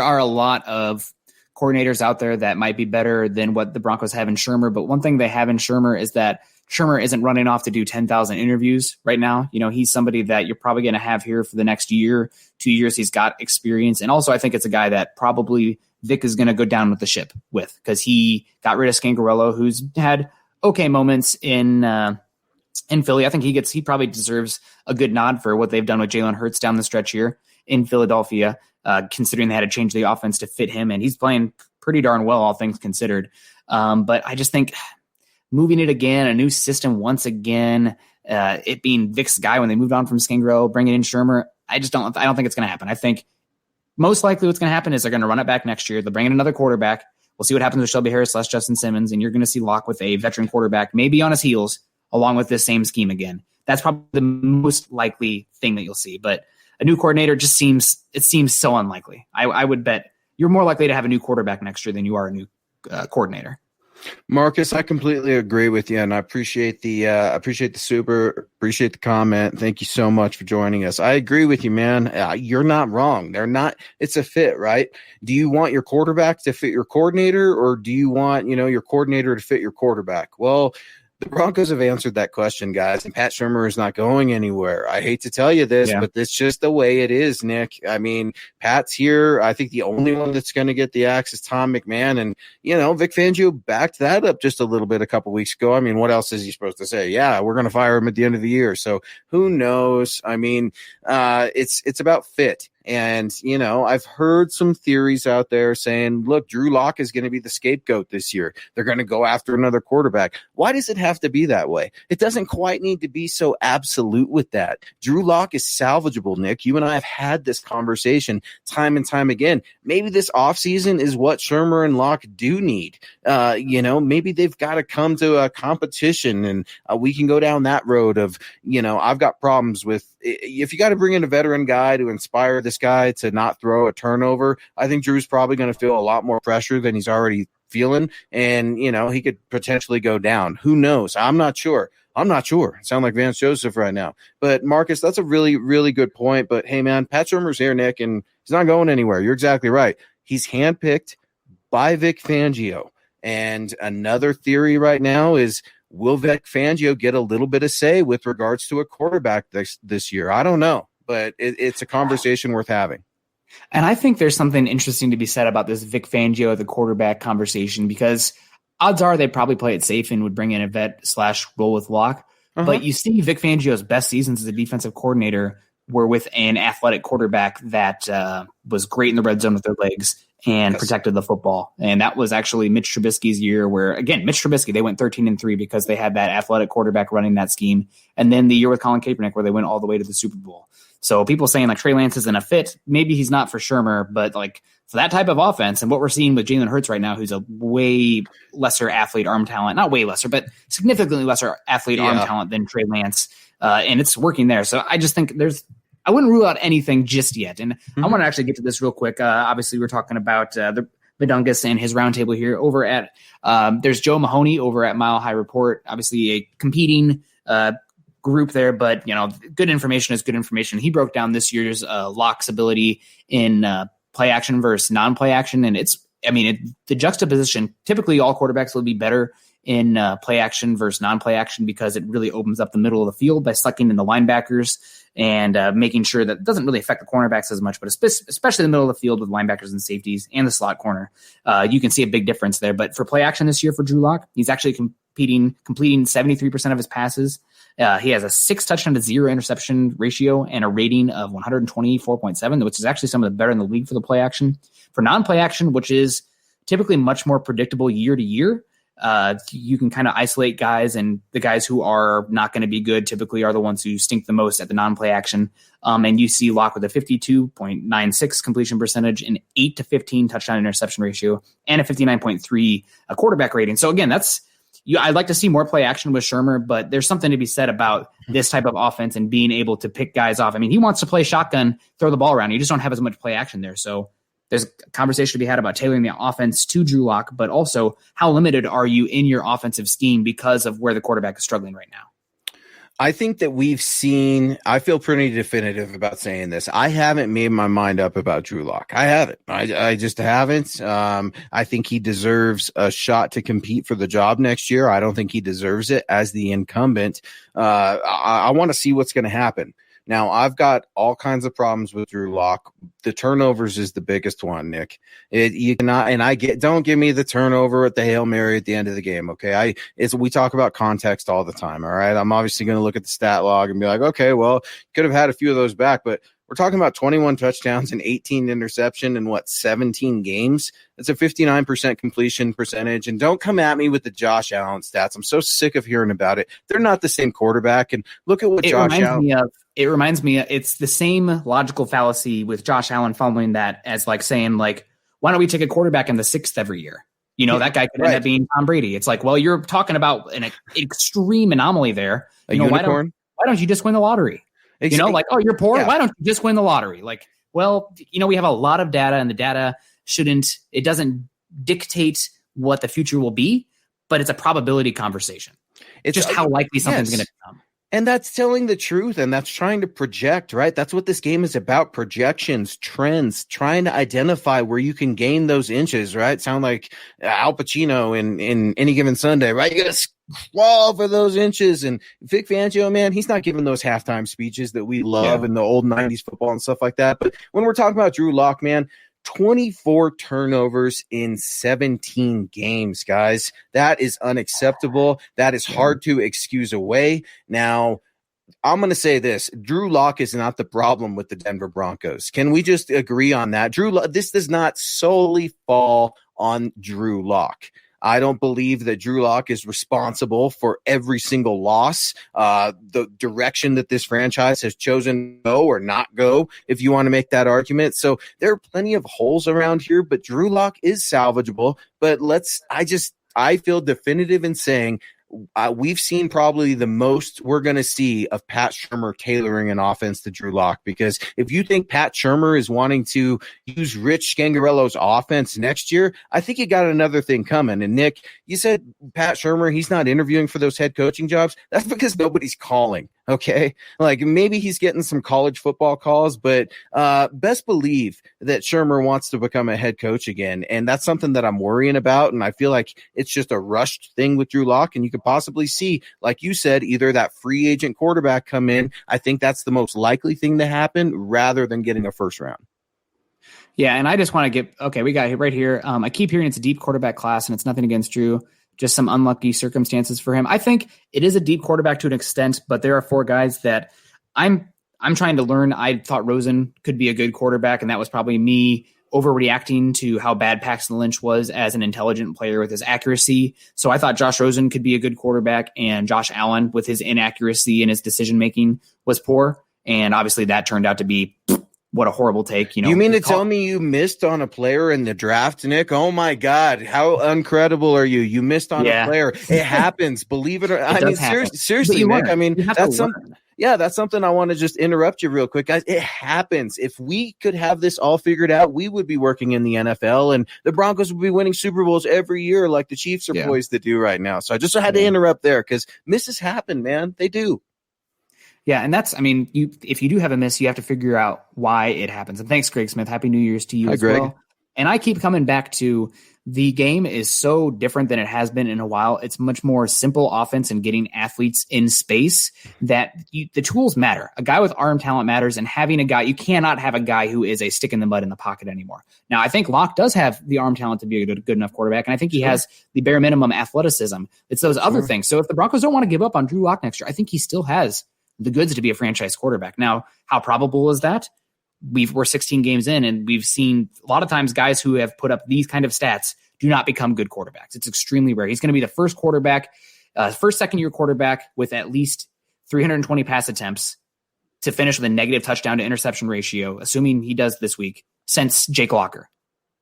are a lot of coordinators out there that might be better than what the Broncos have in Shurmur. But one thing they have in Shurmur is that Shurmur isn't running off to do 10,000 interviews right now. He's somebody that you're probably going to have here for the next year, 2 years. He's got experience. And also I think it's a guy that probably Vic is going to go down with the ship with, because he got rid of Scangarello, who's had okay moments in Philly. I think he probably deserves a good nod for what they've done with Jalen Hurts down the stretch here in Philadelphia, considering they had to change the offense to fit him, and he's playing pretty darn well, all things considered. But I just think moving it again, a new system once again, it being Vic's guy when they moved on from Scangarello, bringing in Shurmur, I don't think it's going to happen. I think most likely what's going to happen is they're going to run it back next year. They'll bring in another quarterback. We'll see what happens with Shelby Harris / Justin Simmons, and you're going to see Locke with a veteran quarterback, maybe on his heels, along with this same scheme again. That's probably the most likely thing that you'll see. But a new coordinator just seems so unlikely. I would bet you're more likely to have a new quarterback next year than you are a new coordinator. Marcus, I completely agree with you, and I appreciate the super, appreciate the comment. Thank you so much for joining us. I agree with you, man. You're not wrong. It's a fit, right? Do you want your quarterback to fit your coordinator, or do you want, your coordinator to fit your quarterback? Well, the Broncos have answered that question, guys, and Pat Shurmur is not going anywhere. I hate to tell you this, but it's just the way it is, Nick. I mean, Pat's here. I think the only one that's going to get the axe is Tom McMahon, and, Vic Fangio backed that up just a little bit a couple weeks ago. I mean, what else is he supposed to say? Yeah, we're going to fire him at the end of the year. So who knows? I mean, it's about fit. And, I've heard some theories out there saying, look, Drew Lock is going to be the scapegoat this year. They're going to go after another quarterback. Why does it have to be that way? It doesn't quite need to be so absolute with that. Drew Lock is salvageable, Nick. You and I have had this conversation time and time again. Maybe this offseason is what Shurmur and Lock do need. Maybe they've got to come to a competition, and we can go down that road of, I've got problems with, if you got to bring in a veteran guy to inspire this guy to not throw a turnover, I think Drew's probably going to feel a lot more pressure than he's already feeling. And, he could potentially go down. Who knows? I'm not sure. Sound like Vance Joseph right now. But Marcus, that's a really, really good point. But hey, man, Pat Shurmur's here, Nick, and he's not going anywhere. You're exactly right. He's handpicked by Vic Fangio. And another theory right now is, will Vic Fangio get a little bit of say with regards to a quarterback this year? I don't know, but it's a conversation worth having. And I think there's something interesting to be said about this Vic Fangio, the quarterback conversation, because odds are they probably play it safe and would bring in a vet / roll with Locke. But you see Vic Fangio's best seasons as a defensive coordinator were with an athletic quarterback that was great in the red zone with their legs and protected the football. And that was actually Mitch Trubisky's year where, again, Mitch Trubisky, they went 13-3 because they had that athletic quarterback running that scheme. And then the year with Colin Kaepernick where they went all the way to the Super Bowl. So people saying like Trey Lance isn't a fit, maybe he's not for Shurmur, but like for that type of offense and what we're seeing with Jalen Hurts right now, who's a way lesser athlete arm talent, not way lesser, but significantly lesser athlete arm talent than Trey Lance. And it's working there. So I just think I wouldn't rule out anything just yet. And I want to actually get to this real quick. Obviously, we're talking about the Vidungus and his roundtable here over at there's Joe Mahoney over at Mile High Report, obviously a competing group there, but good information is good information. He broke down this year's locks ability in play action versus non-play action, and the juxtaposition, typically all quarterbacks will be better in play action versus non-play action because it really opens up the middle of the field by sucking in the linebackers and making sure that it doesn't really affect the cornerbacks as much, but especially the middle of the field with linebackers and safeties and the slot corner. You can see a big difference there. But for play action this year for Drew Lock, he's actually completing 73% of his passes. He has a 6 touchdown to 0 interception ratio and a rating of 124.7, which is actually some of the better in the league for the play action. For non-play action, which is typically much more predictable year to year, you can kind of isolate guys, and the guys who are not going to be good typically are the ones who stink the most at the non-play action. And you see Locke with a 52.96 completion percentage, an 8 to 15 touchdown interception ratio, and a 59.3 quarterback rating. So again, I'd like to see more play action with Shermer, but there's something to be said about this type of offense and being able to pick guys off. I mean, he wants to play shotgun, throw the ball around. You just don't have as much play action there. So there's a conversation to be had about tailoring the offense to Drew Lock, but also how limited are you in your offensive scheme because of where the quarterback is struggling right now? I think that I feel pretty definitive about saying this. I haven't made my mind up about Drew Lock. I haven't. I just haven't. I think he deserves a shot to compete for the job next year. I don't think he deserves it as the incumbent. I want to see what's going to happen. Now, I've got all kinds of problems with Drew Lock. The turnovers is the biggest one, Nick. You cannot, and don't give me the turnover at the Hail Mary at the end of the game, okay? We talk about context all the time, all right? I'm obviously going to look at the stat log and be like, okay, well, could have had a few of those back, but we're talking about 21 touchdowns and 18 interception in 17 games. That's a 59% completion percentage. And don't come at me with the Josh Allen stats. I'm so sick of hearing about it. They're not the same quarterback. And look at what Josh Allen. It reminds me, it's the same logical fallacy with Josh Allen following that as like saying, like, why don't we take a quarterback in the 6th every year? That guy could end up being Tom Brady. It's like, well, you're talking about an extreme anomaly there. Unicorn? Why don't you just win the lottery? You're poor. Yeah. Why don't you just win the lottery? Like, well, we have a lot of data, and the data doesn't dictate what the future will be, but it's a probability conversation. It's just how likely something's going to become. And that's telling the truth, and that's trying to project, right? That's what this game is about: projections, trends, trying to identify where you can gain those inches, right? Sound like Al Pacino in Any Given Sunday, right? You got to crawl for those inches. And Vic Fangio, man, he's not giving those halftime speeches that we love in the old 90s football and stuff like that. But when we're talking about Drew Lock, man, 24 turnovers in 17 games, guys. That is unacceptable. That is hard to excuse away. Now, I'm going to say this. Drew Lock is not the problem with the Denver Broncos. Can we just agree on that? This does not solely fall on Drew Lock. I don't believe that Drew Lock is responsible for every single loss, the direction that this franchise has chosen to go or not go, if you want to make that argument. So there are plenty of holes around here, but Drew Lock is salvageable. But I feel definitive in saying we've seen probably the most we're going to see of Pat Shurmur tailoring an offense to Drew Lock, because if you think Pat Shurmur is wanting to use Rich Scangarello's offense next year, I think you got another thing coming. And Nick, you said Pat Shurmur, he's not interviewing for those head coaching jobs. That's because nobody's calling. Okay. Like maybe he's getting some college football calls, but best believe that Shurmur wants to become a head coach again. And that's something that I'm worrying about. And I feel like it's just a rushed thing with Drew Lock. And you could possibly see, like you said, either that free agent quarterback come in. I think that's the most likely thing to happen rather than getting a first round. Yeah. And I just want to we got it right here. I keep hearing it's a deep quarterback class, and it's nothing against Drew. Just some unlucky circumstances for him. I think it is a deep quarterback to an extent, but there are 4 guys that I'm trying to learn. I thought Rosen could be a good quarterback, and that was probably me overreacting to how bad Paxton Lynch was as an intelligent player with his accuracy. So I thought Josh Rosen could be a good quarterback, and Josh Allen with his inaccuracy and his decision-making was poor. And obviously that turned out to be what a horrible take. You mean to tell me you missed on a player in the draft, Nick? Oh my God. How incredible are you? You missed on a player. It happens. Believe it or not. I mean, seriously, Nick, I mean, yeah, that's something I want to just interrupt you real quick, guys. It happens. If we could have this all figured out, we would be working in the NFL, and the Broncos would be winning Super Bowls every year like the Chiefs are poised to do right now. So I just had to interrupt there because misses happen, man. They do. Yeah, and that's, I mean, if you do have a miss, you have to figure out why it happens. And thanks, Greg Smith. Happy New Year's to you as Greg. well. And I keep coming back to the game is so different than it has been in a while. It's much more simple offense and getting athletes in space that the tools matter. A guy with arm talent matters, and having a guy, you cannot have a guy who is a stick in the mud in the pocket anymore. Now, I think Locke does have the arm talent to be a good enough quarterback, and I think he has the bare minimum athleticism. It's those other things. So if the Broncos don't want to give up on Drew Locke next year, I think he still has the goods to be a franchise quarterback. Now, how probable is that? We're 16 games in, and we've seen a lot of times guys who have put up these kind of stats do not become good quarterbacks. It's extremely rare. He's going to be the first second-year quarterback with at least 320 pass attempts to finish with a negative touchdown to interception ratio, assuming he does this week, since Jake Locker.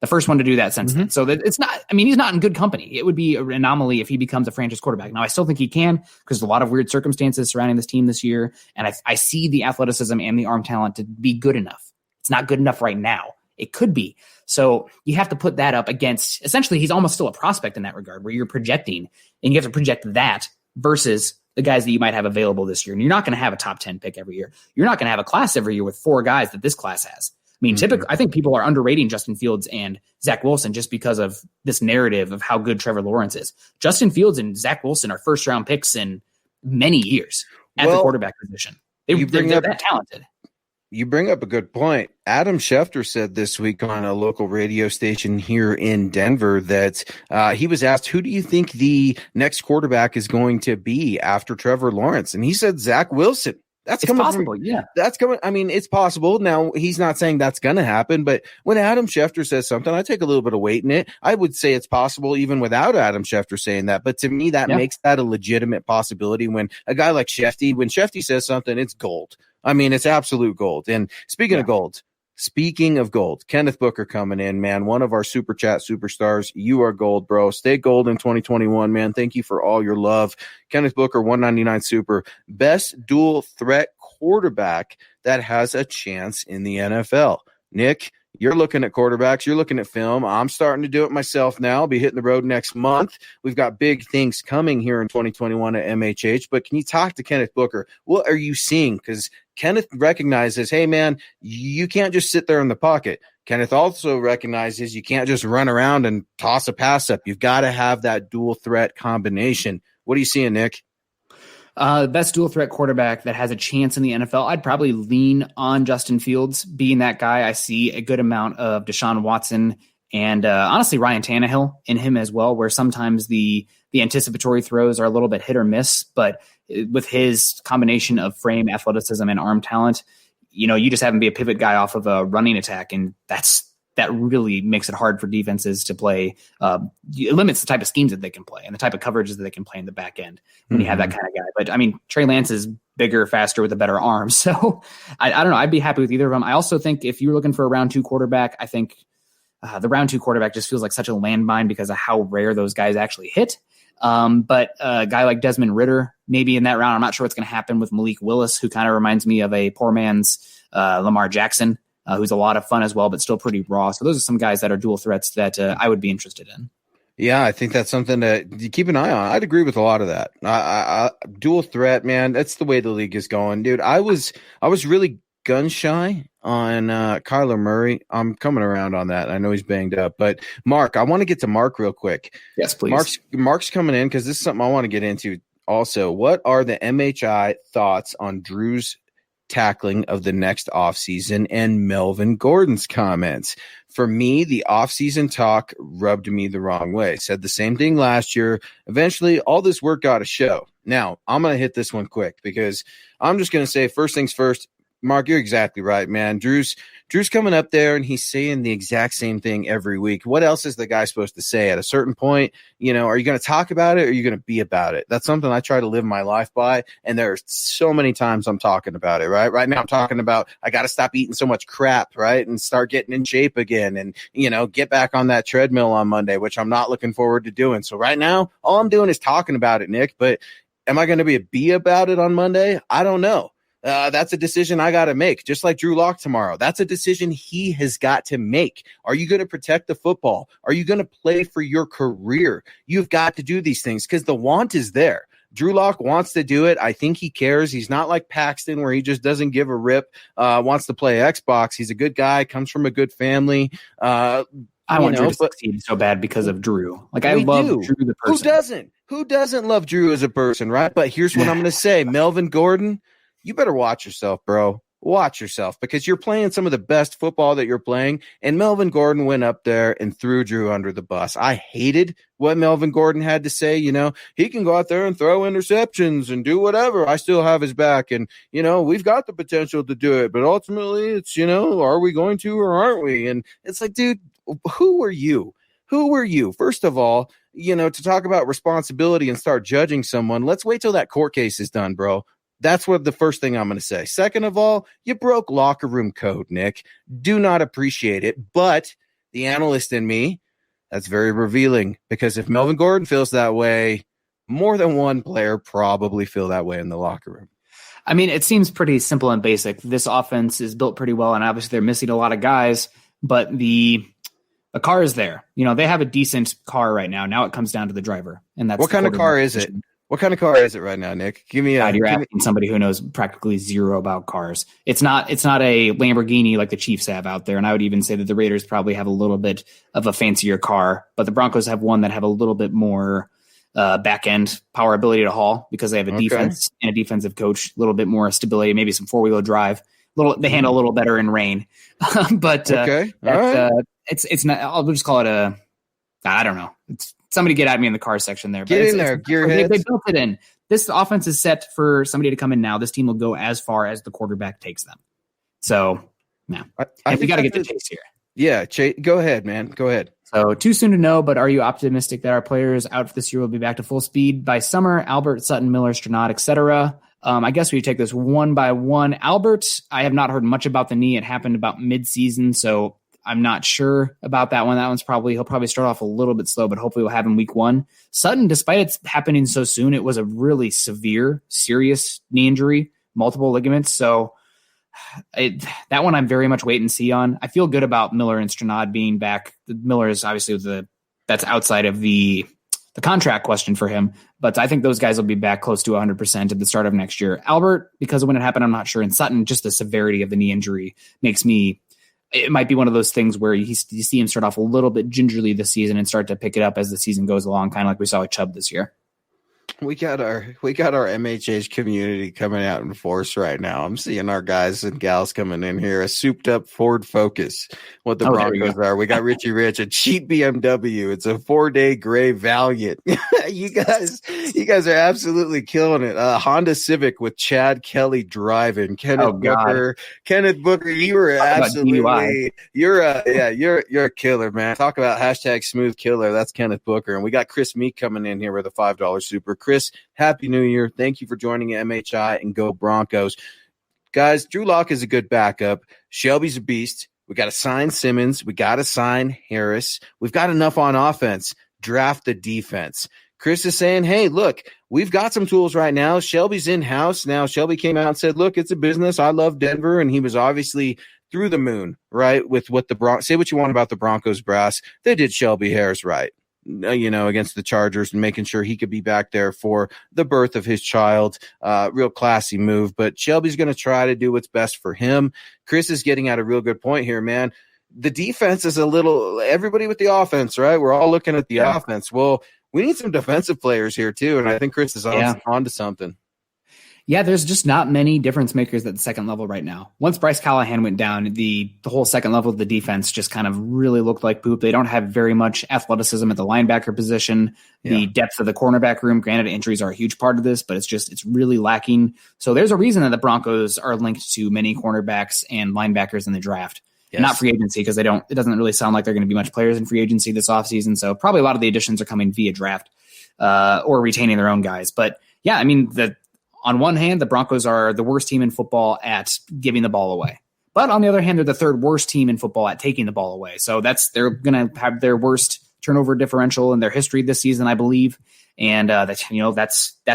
The first one to do that since then. So that it's not, I mean, he's not in good company. It would be an anomaly if he becomes a franchise quarterback. Now, I still think he can because there's a lot of weird circumstances surrounding this team this year. And I see the athleticism and the arm talent to be good enough. It's not good enough right now. It could be. So you have to put that up against, essentially, he's almost still a prospect in that regard where you're projecting, and you have to project that versus the guys that you might have available this year. And you're not going to have a top 10 pick every year. You're not going to have a class every year with 4 guys that this class has. I mean, typically, I think people are underrating Justin Fields and Zach Wilson just because of this narrative of how good Trevor Lawrence is. Justin Fields and Zach Wilson are first-round picks in many years at the quarterback position. They're that talented. You bring up a good point. Adam Schefter said this week on a local radio station here in Denver that he was asked, who do you think the next quarterback is going to be after Trevor Lawrence? And he said Zach Wilson. That's possible. That's coming. I mean, it's possible. Now, he's not saying that's going to happen, but when Adam Schefter says something, I take a little bit of weight in it. I would say it's possible even without Adam Schefter saying that. But to me, that makes that a legitimate possibility when a guy like Shefty, when Shefty says something, it's gold. I mean, it's absolute gold. And speaking of gold, Kenneth Booker coming in, man, one of our super chat superstars. You are gold, bro. Stay gold in 2021, man. Thank you for all your love. Kenneth Booker, 199 super, best dual threat quarterback that has a chance in the NFL. Nick, you're looking at quarterbacks. You're looking at film. I'm starting to do it myself now. I'll be hitting the road next month. We've got big things coming here in 2021 at MHH. But can you talk to Kenneth Booker? What are you seeing? Because Kenneth recognizes, hey, man, you can't just sit there in the pocket. Kenneth also recognizes you can't just run around and toss a pass up. You've got to have that dual threat combination. What are you seeing, Nick? Best dual threat quarterback that has a chance in the NFL. I'd probably lean on Justin Fields being that guy. I see a good amount of Deshaun Watson and honestly Ryan Tannehill in him as well, where sometimes the anticipatory throws are a little bit hit or miss, but with his combination of frame, athleticism, and arm talent, you just have him be a pivot guy off of a running attack, and that really makes it hard for defenses to play. It limits the type of schemes that they can play and the type of coverages that they can play in the back end when you have that kind of guy. But I mean, Trey Lance is bigger, faster with a better arm. So I don't know. I'd be happy with either of them. I also think if you're looking for a round 2 quarterback, I think the round 2 quarterback just feels like such a landmine because of how rare those guys actually hit. But a guy like Desmond Ridder, maybe in that round, I'm not sure what's going to happen with Malik Willis, who kind of reminds me of a poor man's Lamar Jackson. Who's a lot of fun as well, but still pretty raw. So those are some guys that are dual threats that I would be interested in. Yeah, I think that's something to keep an eye on. I'd agree with a lot of that. Dual threat, man, that's the way the league is going, dude. I was really gun shy on Kyler Murray. I'm coming around on that. I know he's banged up, but Mark, I want to get to Mark real quick. Yes, please. Mark's coming in because this is something I want to get into also. What are the MHI thoughts on Drew's tackling of the next offseason and Melvin Gordon's comments? For me, the offseason talk rubbed me the wrong way. Said the same thing last year. Eventually, all this work got a show. Now, I'm going to hit this one quick because I'm just going to say first things first. Mark, you're exactly right, man. Drew's coming up there and he's saying the exact same thing every week. What else is the guy supposed to say at a certain point? Are you going to talk about it or are you going to be about it? That's something I try to live my life by. And there's so many times I'm talking about it, right? Right now I'm talking about I got to stop eating so much crap, right? And start getting in shape again and, get back on that treadmill on Monday, which I'm not looking forward to doing. So right now, all I'm doing is talking about it, Nick. But am I going to be about it on Monday? I don't know. That's a decision I got to make. Just like Drew Lock tomorrow. That's a decision he has got to make. Are you going to protect the football? Are you going to play for your career? You've got to do these things because the want is there. Drew Lock wants to do it. I think he cares. He's not like Paxton where he just doesn't give a rip, wants to play Xbox. He's a good guy, comes from a good family. I want Drew to succeed so bad because of Drew. Like, I love Drew the person. Who doesn't love Drew as a person, right? But here's what I'm going to say. Melvin Gordon, you better watch yourself, bro. Watch yourself because you're playing some of the best football that you're playing. And Melvin Gordon went up there and threw Drew under the bus. I hated what Melvin Gordon had to say. You know, he can go out there and throw interceptions and do whatever. I still have his back. And, you know, we've got the potential to do it. But ultimately, it's, you know, are we going to or aren't we? And it's like, dude, who are you? Who are you? First of all, you know, to talk about responsibility and start judging someone, let's wait till that court case is done, bro. That's what the first thing I'm going to say. Second of all, you broke locker room code, Nick. Do not appreciate it. But the analyst in me, that's very revealing because if Melvin Gordon feels that way, more than one player probably feel that way in the locker room. I mean, it seems pretty simple and basic. This offense is built pretty well, and obviously they're missing a lot of guys, but the car is there. You know, they have a decent car right now. Now it comes down to the driver. And that's what kind of car is it? What kind of car is it right now, Nick? Give me you're asking somebody who knows practically zero about cars. It's not a Lamborghini like the Chiefs have out there. And I would even say that the Raiders probably have a little bit of a fancier car, but the Broncos have one that have a little bit more back end power ability to haul because they have a defense and a defensive coach, a little bit more stability, maybe some 4-wheel drive. They handle a little better in rain. But it's not, I'll just call it I don't know. It's somebody get at me in the car section there. Get in there, gearheads. They built it in. This offense is set for somebody to come in now. This team will go as far as the quarterback takes them. So, no. I we got to get the Chase here. Yeah, Chase, go ahead, man. Go ahead. So, too soon to know, but are you optimistic that our players out for this year will be back to full speed by summer? Albert, Sutton, Miller, Stranad, etc. I guess we take this one by one. Albert, I have not heard much about the knee. It happened about mid-season, so I'm not sure about that one. That one's he'll probably start off a little bit slow, but hopefully we'll have him week 1. Sutton, despite it happening so soon, it was a really serious knee injury, multiple ligaments. So that one I'm very much wait and see on. I feel good about Miller and Stranad being back. Miller is obviously that's outside of the contract question for him, but I think those guys will be back close to 100% at the start of next year. Albert, because of when it happened, I'm not sure. And Sutton, just the severity of the knee injury it might be one of those things where you see him start off a little bit gingerly this season and start to pick it up as the season goes along, kind of like we saw with Chubb this year. We got our MHH community coming out in force right now. I'm seeing our guys and gals coming in here. A souped up Ford Focus. What the Broncos are. We got Richie Rich, a cheap BMW. It's a 4-day gray Valiant. You guys are absolutely killing it. Honda Civic with Chad Kelly driving. Kenneth Booker, you were absolutely you're a killer, man. Talk about hashtag smooth killer. That's Kenneth Booker. And we got Chris Meek coming in here with a $5 super. Chris, happy New Year. Thank you for joining MHI and go Broncos. Guys, Drew Lock is a good backup. Shelby's a beast. We got to sign Simmons. We got to sign Harris. We've got enough on offense. Draft the defense. Chris is saying, hey, look, we've got some tools right now. Shelby's in-house. Now, Shelby came out and said, look, it's a business. I love Denver. And he was obviously through the moon, right, with what the Broncos – say what you want about the Broncos brass. They did Shelby Harris right. Against the Chargers and making sure he could be back there for the birth of his child. Real classy move, but Shelby's going to try to do what's best for him. Chris is getting at a real good point here, man. The defense is everybody with the offense, right? We're all looking at the offense. Well, we need some defensive players here too. And I think Chris is on to something. Yeah, there's just not many difference makers at the second level right now. Once Bryce Callahan went down, the whole second level of the defense just kind of really looked like poop. They don't have very much athleticism at the linebacker position. The depth of the cornerback room, granted injuries are a huge part of this, but it's really lacking. So there's a reason that the Broncos are linked to many cornerbacks and linebackers in the draft. Yes. Not free agency, because it doesn't really sound like they're going to be much players in free agency this offseason. So probably a lot of the additions are coming via draft or retaining their own guys. But yeah, I mean, on one hand, the Broncos are the worst team in football at giving the ball away. But on the other hand, they're the third worst team in football at taking the ball away. So they're going to have their worst turnover differential in their history this season, I believe. And that's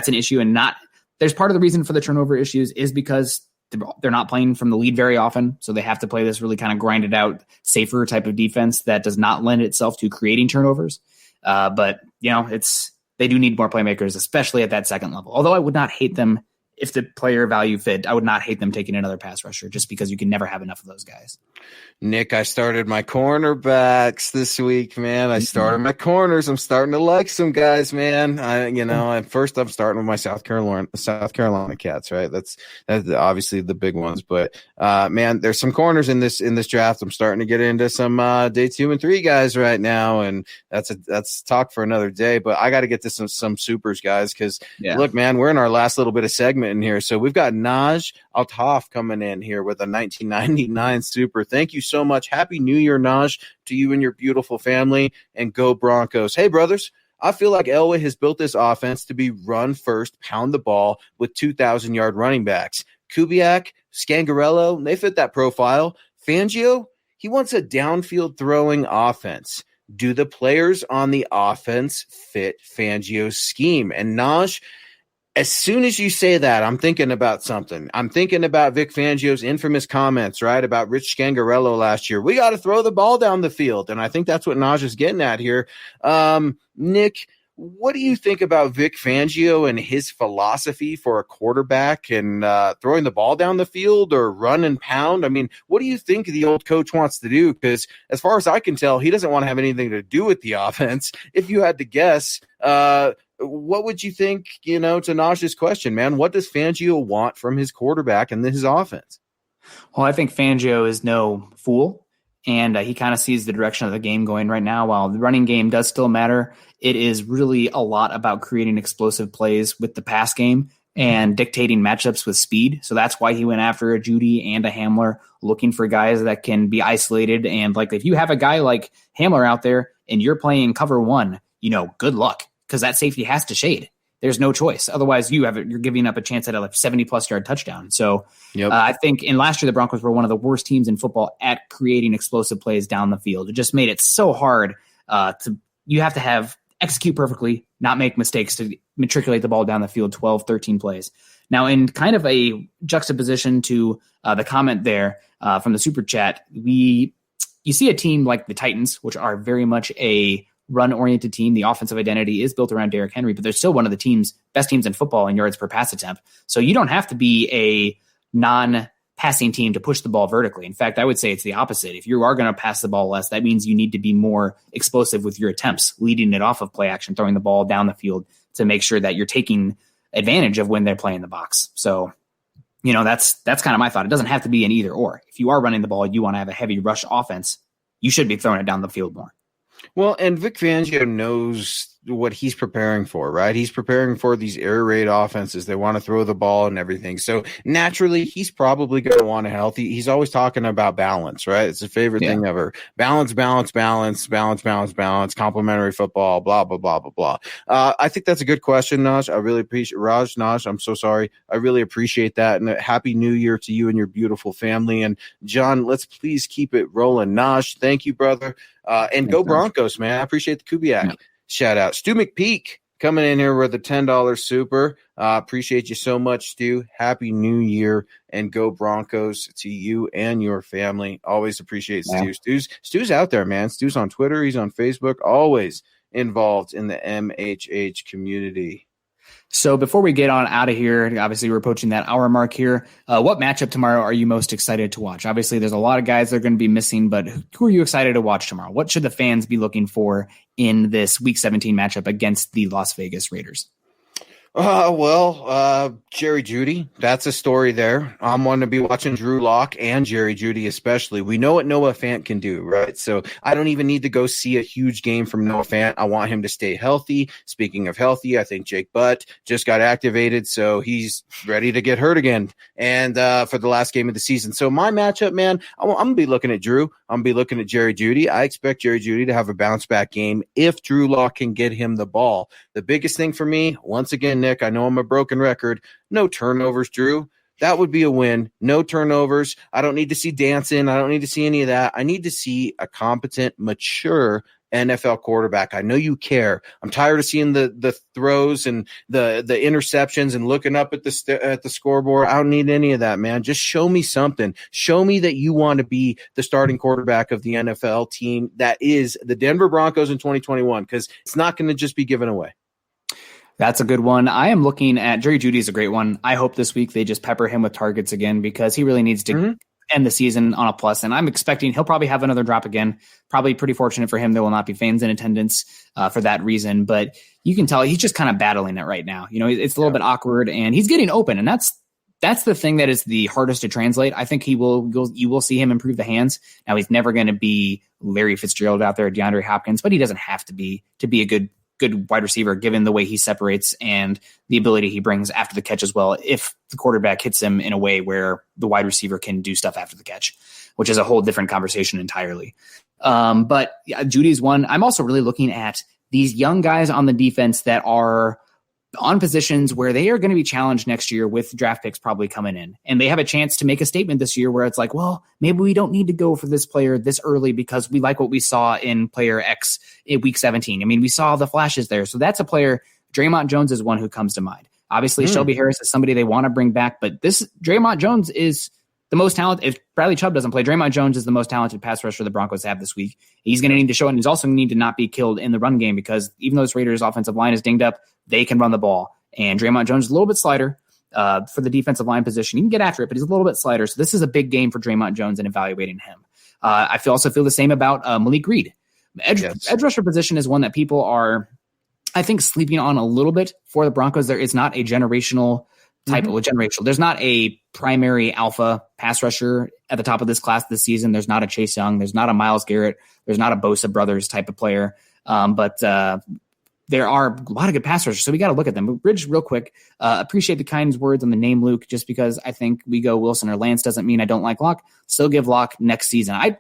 an issue. And there's part of the reason for the turnover issues is because they're not playing from the lead very often, so they have to play this really kind of grinded out, safer type of defense that does not lend itself to creating turnovers. But they do need more playmakers, especially at that second level. Although I would not hate them if the player value fit. I would not hate them taking another pass rusher just because you can never have enough of those guys. Nick, I started my cornerbacks this week, man. I started my corners. I'm starting to like some guys, man. At first I'm starting with my South Carolina Cats, right? That's obviously the big ones, but man, there's some corners in this draft. I'm starting to get into some day 2 and 3 guys right now, and that's talk for another day. But I got to get to some supers, guys, because look, man, we're in our last little bit of segment in here. So we've got Naj Altaf coming in here with a 1999 super. Thank you so much. Happy New Year, Naj, to you and your beautiful family, and go Broncos. Hey, brothers, I feel like Elway has built this offense to be run first, pound the ball with 2,000-yard running backs. Kubiak, Scangarello, they fit that profile. Fangio, he wants a downfield throwing offense. Do the players on the offense fit Fangio's scheme? And Naj, as soon as you say that, I'm thinking about something. I'm thinking about Vic Fangio's infamous comments, right, about Rich Scangarello last year. We got to throw the ball down the field, and I think that's what Naj is getting at here. Nick, what do you think about Vic Fangio and his philosophy for a quarterback and throwing the ball down the field or run and pound? I mean, what do you think the old coach wants to do? Because as far as I can tell, he doesn't want to have anything to do with the offense. If you had to guess, what would you think, to Naj's question, man? What does Fangio want from his quarterback and his offense? Well, I think Fangio is no fool, and he kind of sees the direction of the game going right now. While the running game does still matter, it is really a lot about creating explosive plays with the pass game and dictating matchups with speed. So that's why he went after a Judy and a Hamler, looking for guys that can be isolated. And like, if you have a guy like Hamler out there and you're playing cover 1, good luck, because that safety has to shade. There's no choice. Otherwise, you're giving up a chance at a 70-plus yard touchdown. So I think in last year, the Broncos were one of the worst teams in football at creating explosive plays down the field. It just made it so hard you have to execute perfectly, not make mistakes to matriculate the ball down the field 12, 13 plays. Now, in kind of a juxtaposition to the comment there from the super chat, you see a team like the Titans, which are very much a run-oriented team. The offensive identity is built around Derrick Henry, but they're still one of the best teams in football in yards per pass attempt. So you don't have to be a non-passing team to push the ball vertically. In fact, I would say it's the opposite. If you are going to pass the ball less, that means you need to be more explosive with your attempts, leading it off of play action, throwing the ball down the field to make sure that you're taking advantage of when they're playing the box. So, that's kind of my thought. It doesn't have to be an either or. If you are running the ball, you want to have a heavy rush offense, you should be throwing it down the field more. Well, and Vic Fangio knows what he's preparing for, right? He's preparing for these air raid offenses. They want to throw the ball and everything. So naturally, he's probably going to want a healthy. He's always talking about balance, right? It's a favorite thing ever. Balance, complementary football, blah, blah, blah, blah, blah. I think that's a good question, Naj. I really appreciate Naj, I'm so sorry. I really appreciate that. And happy New Year to you and your beautiful family. And John, let's please keep it rolling. Naj, thank you, brother. And go Broncos, man. I appreciate the Kubiak shout out. Stu McPeak coming in here with a $10 super. Appreciate you so much, Stu. Happy New Year and go Broncos to you and your family. Always appreciate Stu. Stu's out there, man. Stu's on Twitter. He's on Facebook. Always involved in the MHH community. So before we get on out of here, obviously we're approaching that hour mark here. What matchup tomorrow are you most excited to watch? Obviously, there's a lot of guys that are going to be missing, but who are you excited to watch tomorrow? What should the fans be looking for in this Week 17 matchup against the Las Vegas Raiders? Jerry Jeudy, that's a story there. I'm one to be watching Drew Lock and Jerry Jeudy especially. We know what Noah Fant can do, right? So I don't even need to go see a huge game from Noah Fant. I want him to stay healthy. Speaking of healthy, I think Jake Butt just got activated, so he's ready to get hurt again and for the last game of the season. So my matchup, man, I'm going to be looking at Drew. I'm going to be looking at Jerry Jeudy. I expect Jerry Jeudy to have a bounce-back game if Drew Lock can get him the ball. The biggest thing for me, once again, Nick, I know I'm a broken record. No turnovers, Drew. That would be a win. No turnovers. I don't need to see dancing. I don't need to see any of that. I need to see a competent, mature NFL quarterback. I know you care. I'm tired of seeing the throws and the interceptions and looking up at the scoreboard. I don't need any of that, man. Just show me something. Show me that you want to be the starting quarterback of the NFL team that is the Denver Broncos in 2021, because it's not going to just be given away. That's a good one. I am looking at Jerry Jeudy is a great one. I hope this week they just pepper him with targets again, because he really needs to end the season on a plus. And I'm expecting he'll probably have another drop again. Probably pretty fortunate for him. There will not be fans in attendance for that reason, but you can tell he's just kind of battling it right now. You know, it's a little bit awkward and he's getting open. And that's the thing that is the hardest to translate. I think you will see him improve the hands. Now he's never going to be Larry Fitzgerald out there, DeAndre Hopkins, but he doesn't have to be a good wide receiver, given the way he separates and the ability he brings after the catch as well, if the quarterback hits him in a way where the wide receiver can do stuff after the catch, which is a whole different conversation entirely. But yeah, Judy's one. I'm also really looking at these young guys on the defense that are on positions where they are going to be challenged next year with draft picks probably coming in. And they have a chance to make a statement this year where it's like, well, maybe we don't need to go for this player this early because we like what we saw in player X in week 17. I mean, we saw the flashes there. So that's a player. Draymond Jones is one who comes to mind. Obviously, Shelby Harris is somebody they want to bring back, but Draymond Jones is the most talented. If Bradley Chubb doesn't play, Draymond Jones is the most talented pass rusher the Broncos have this week. He's going to need to show it, and he's also going to need to not be killed in the run game, because even though this Raiders offensive line is dinged up, they can run the ball. And Draymond Jones is a little bit slighter for the defensive line position. He can get after it, but he's a little bit slighter. So this is a big game for Draymond Jones and evaluating him. I also feel the same about Malik Reed. Edge rusher position is one that people are, I think, sleeping on a little bit for the Broncos. There is not a generational type of generational. There's not a primary alpha pass rusher at the top of this class this season. There's not a Chase Young. There's not a Myles Garrett. There's not a Bosa Brothers type of player. But there are a lot of good pass rushers, so we got to look at them. But Ridge, real quick, appreciate the kind words on the name Luke. Just because I think we go Wilson or Lance doesn't mean I don't like Locke. Still give Locke next season. I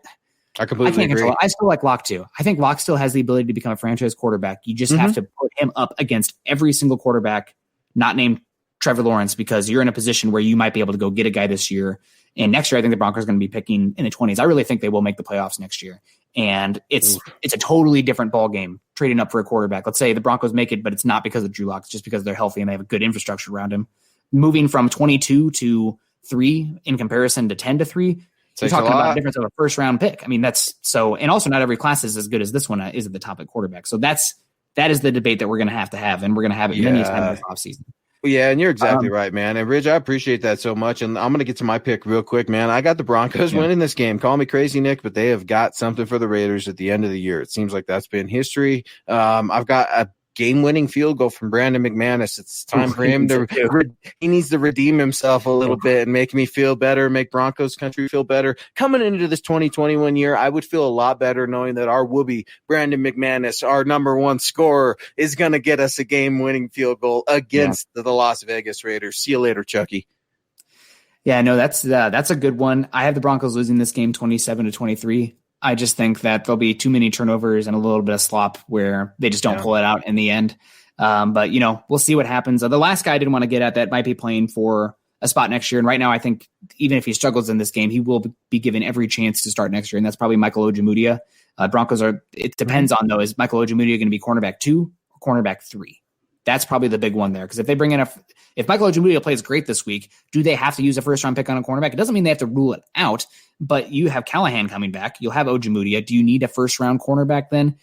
completely agree. I still like Locke too. I think Locke still has the ability to become a franchise quarterback. You just have to put him up against every single quarterback not named Trevor Lawrence, because you're in a position where you might be able to go get a guy this year. And next year, I think the Broncos are going to be picking in the 20s. I really think they will make the playoffs next year. And it's a totally different ball game trading up for a quarterback. Let's say the Broncos make it, but it's not because of Drew Lock. It's just because they're healthy and they have a good infrastructure around him. Moving from 22 to 3 in comparison to 10 to 3, you're talking about a difference of a first round pick. I mean, that's so, and also not every class is as good as this one is at the top at quarterback. So that is the debate that we're going to have, and we're going to have it many times this offseason. Yeah, and you're exactly right, man. And Ridge, I appreciate that so much. And I'm going to get to my pick real quick, man. I got the Broncos winning this game. Call me crazy, Nick, but they have got something for the Raiders at the end of the year. It seems like that's been history. I've got a game-winning field goal from Brandon McManus. It's time for him he needs to redeem himself a little bit and make me feel better, make Broncos country feel better. Coming into this 2021 year, I would feel a lot better knowing that our whoopee, Brandon McManus, our number one scorer, is going to get us a game-winning field goal against the Las Vegas Raiders. See you later, Chucky. Yeah, no, that's a good one. I have the Broncos losing this game 27-23. I just think that there'll be too many turnovers and a little bit of slop where they just don't pull it out in the end. But, we'll see what happens. The last guy I didn't want to get at that might be playing for a spot next year. And right now, I think even if he struggles in this game, he will be given every chance to start next year. And that's probably Michael Ojemudia. Broncos it depends on, though, is Michael Ojemudia going to be cornerback 2 or cornerback 3? That's probably the big one there. Because if they bring in if Michael Ojemudia plays great this week, do they have to use a first round pick on a cornerback? It doesn't mean they have to rule it out, but you have Callahan coming back. You'll have Ojemudia. Do you need a first round cornerback then?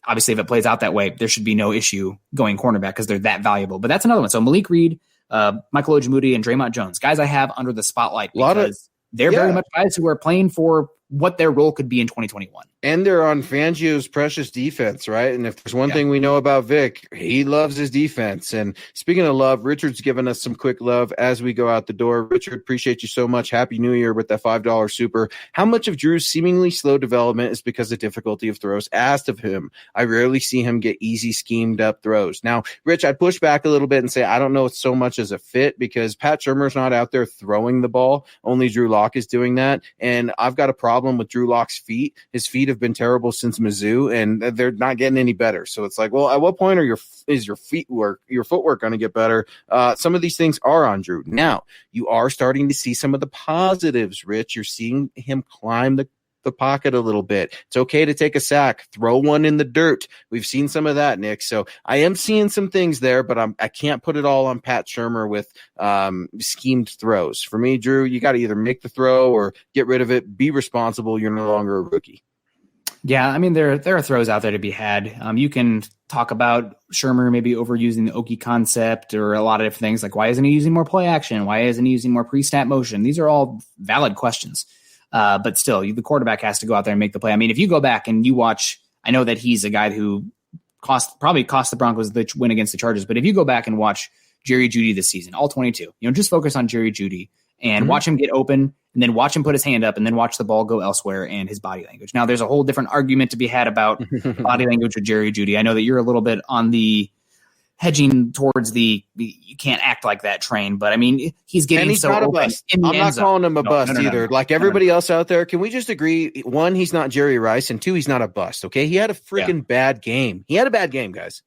Obviously, if it plays out that way, there should be no issue going cornerback because they're that valuable. But that's another one. So Malik Reed, Michael Ojemudia, and Draymond Jones, guys I have under the spotlight because they're very much guys who are playing for what their role could be in 2021. And they're on Fangio's precious defense, right? And if there's one thing we know about Vic, he loves his defense. And speaking of love, Richard's given us some quick love as we go out the door. Richard, appreciate you so much. Happy New Year with that $5 super. How much of Drew's seemingly slow development is because of difficulty of throws asked of him? I rarely see him get easy schemed up throws. Now, Rich, I'd push back a little bit and say I don't know it's so much as a fit because Pat Shurmur's not out there throwing the ball. Only Drew Lock is doing that. And I've got a problem with Drew Lock's feet. His feet have been terrible since Mizzou, and they're not getting any better. So it's like, well, at what point is your footwork going to get better? Some of these things are on Drew. Now, you are starting to see some of the positives, Rich. You're seeing him climb the the pocket a little bit. It's okay to take a sack, throw one in the dirt. We've seen some of that, Nick. So I am seeing some things there, but I can't put it all on Pat Shurmur with schemed throws. For me, Drew, you got to either make the throw or get rid of it. Be responsible. You're no longer a rookie. Yeah, I mean, there are throws out there to be had. You can talk about Shurmur maybe overusing the Okie concept or a lot of different things, like why isn't he using more play action? Why isn't he using more pre-snap motion? These are all valid questions. But still, the quarterback has to go out there and make the play. I mean, if you go back and you watch, I know that he's a guy who probably cost the Broncos the win against the Chargers, but if you go back and watch Jerry Jeudy this season, all 22, just focus on Jerry Jeudy and watch him get open, and then watch him put his hand up, and then watch the ball go elsewhere and his body language. Now, there's a whole different argument to be had about body language with Jerry Jeudy. I know that you're a little bit on the hedging towards the you can't act like that train, but I mean, he's getting so not open. I'm not calling him a bust either. Like everybody else out there, can we just agree? One, he's not Jerry Rice, and two, he's not a bust. Okay, he had a freaking bad game. He had a bad game, guys.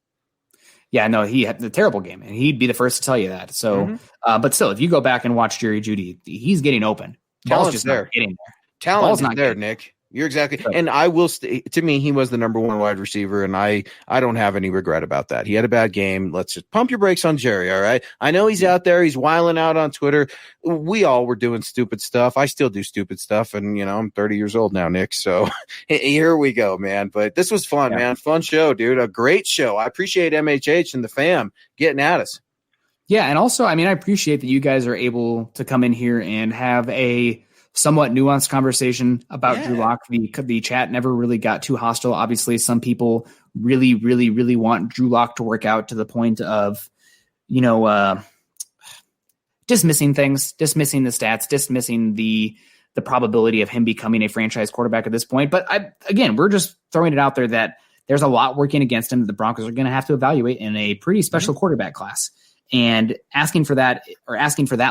Yeah, no, he had a terrible game, and he'd be the first to tell you that. So, but still, if you go back and watch Jerry Jeudy, he's getting open. Ball's just not getting there. Talent's not there, Nick. You're exactly. Right. And I will to me, he was the number one wide receiver, and I don't have any regret about that. He had a bad game. Let's just pump your brakes on Jerry. All right. I know he's out there. He's wiling out on Twitter. We all were doing stupid stuff. I still do stupid stuff. And, I'm 30 years old now, Nick. So here we go, man. But this was fun, man. Fun show, dude. A great show. I appreciate MHH and the fam getting at us. Yeah. And also, I mean, I appreciate that you guys are able to come in here and have a somewhat nuanced conversation about Drew Lock. The chat never really got too hostile. Obviously, some people really, really, really want Drew Lock to work out to the point of, dismissing things, dismissing the stats, dismissing the probability of him becoming a franchise quarterback at this point. But we're just throwing it out there that there's a lot working against him that the Broncos are going to have to evaluate in a pretty special quarterback class. And asking for that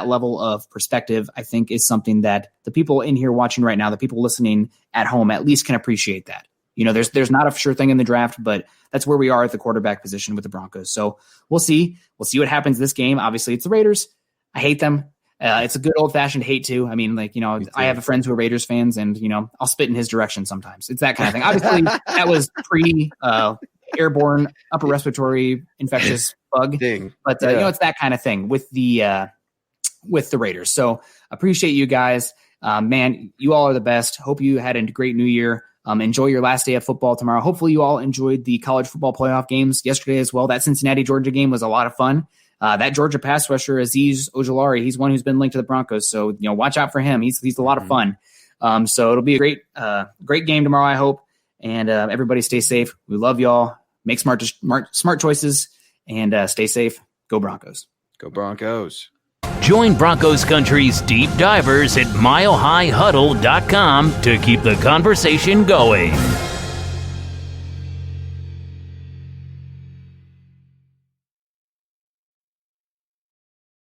level of perspective, I think, is something that the people in here watching right now, the people listening at home, at least can appreciate that. There's not a sure thing in the draft, but that's where we are at the quarterback position with the Broncos. So we'll see. We'll see what happens this game. Obviously, it's the Raiders. I hate them. It's a good old-fashioned hate, too. I mean, I have friends who are Raiders fans, and, I'll spit in his direction sometimes. It's that kind of thing. Obviously, that was airborne, upper respiratory infectious bug. But it's that kind of thing with the Raiders. So appreciate you guys. Man, you all are the best. Hope you had a great new year. Enjoy your last day of football tomorrow. Hopefully you all enjoyed the college football playoff games yesterday as well. That Cincinnati-Georgia game was a lot of fun. That Georgia pass rusher, Azeez Ojulari, he's one who's been linked to the Broncos. So, watch out for him. He's a lot of fun. So it'll be a great game tomorrow, I hope. And everybody stay safe. We love y'all. Make smart choices and stay safe. Go Broncos. Go Broncos. Join Broncos Country's deep divers at milehighhuddle.com to keep the conversation going.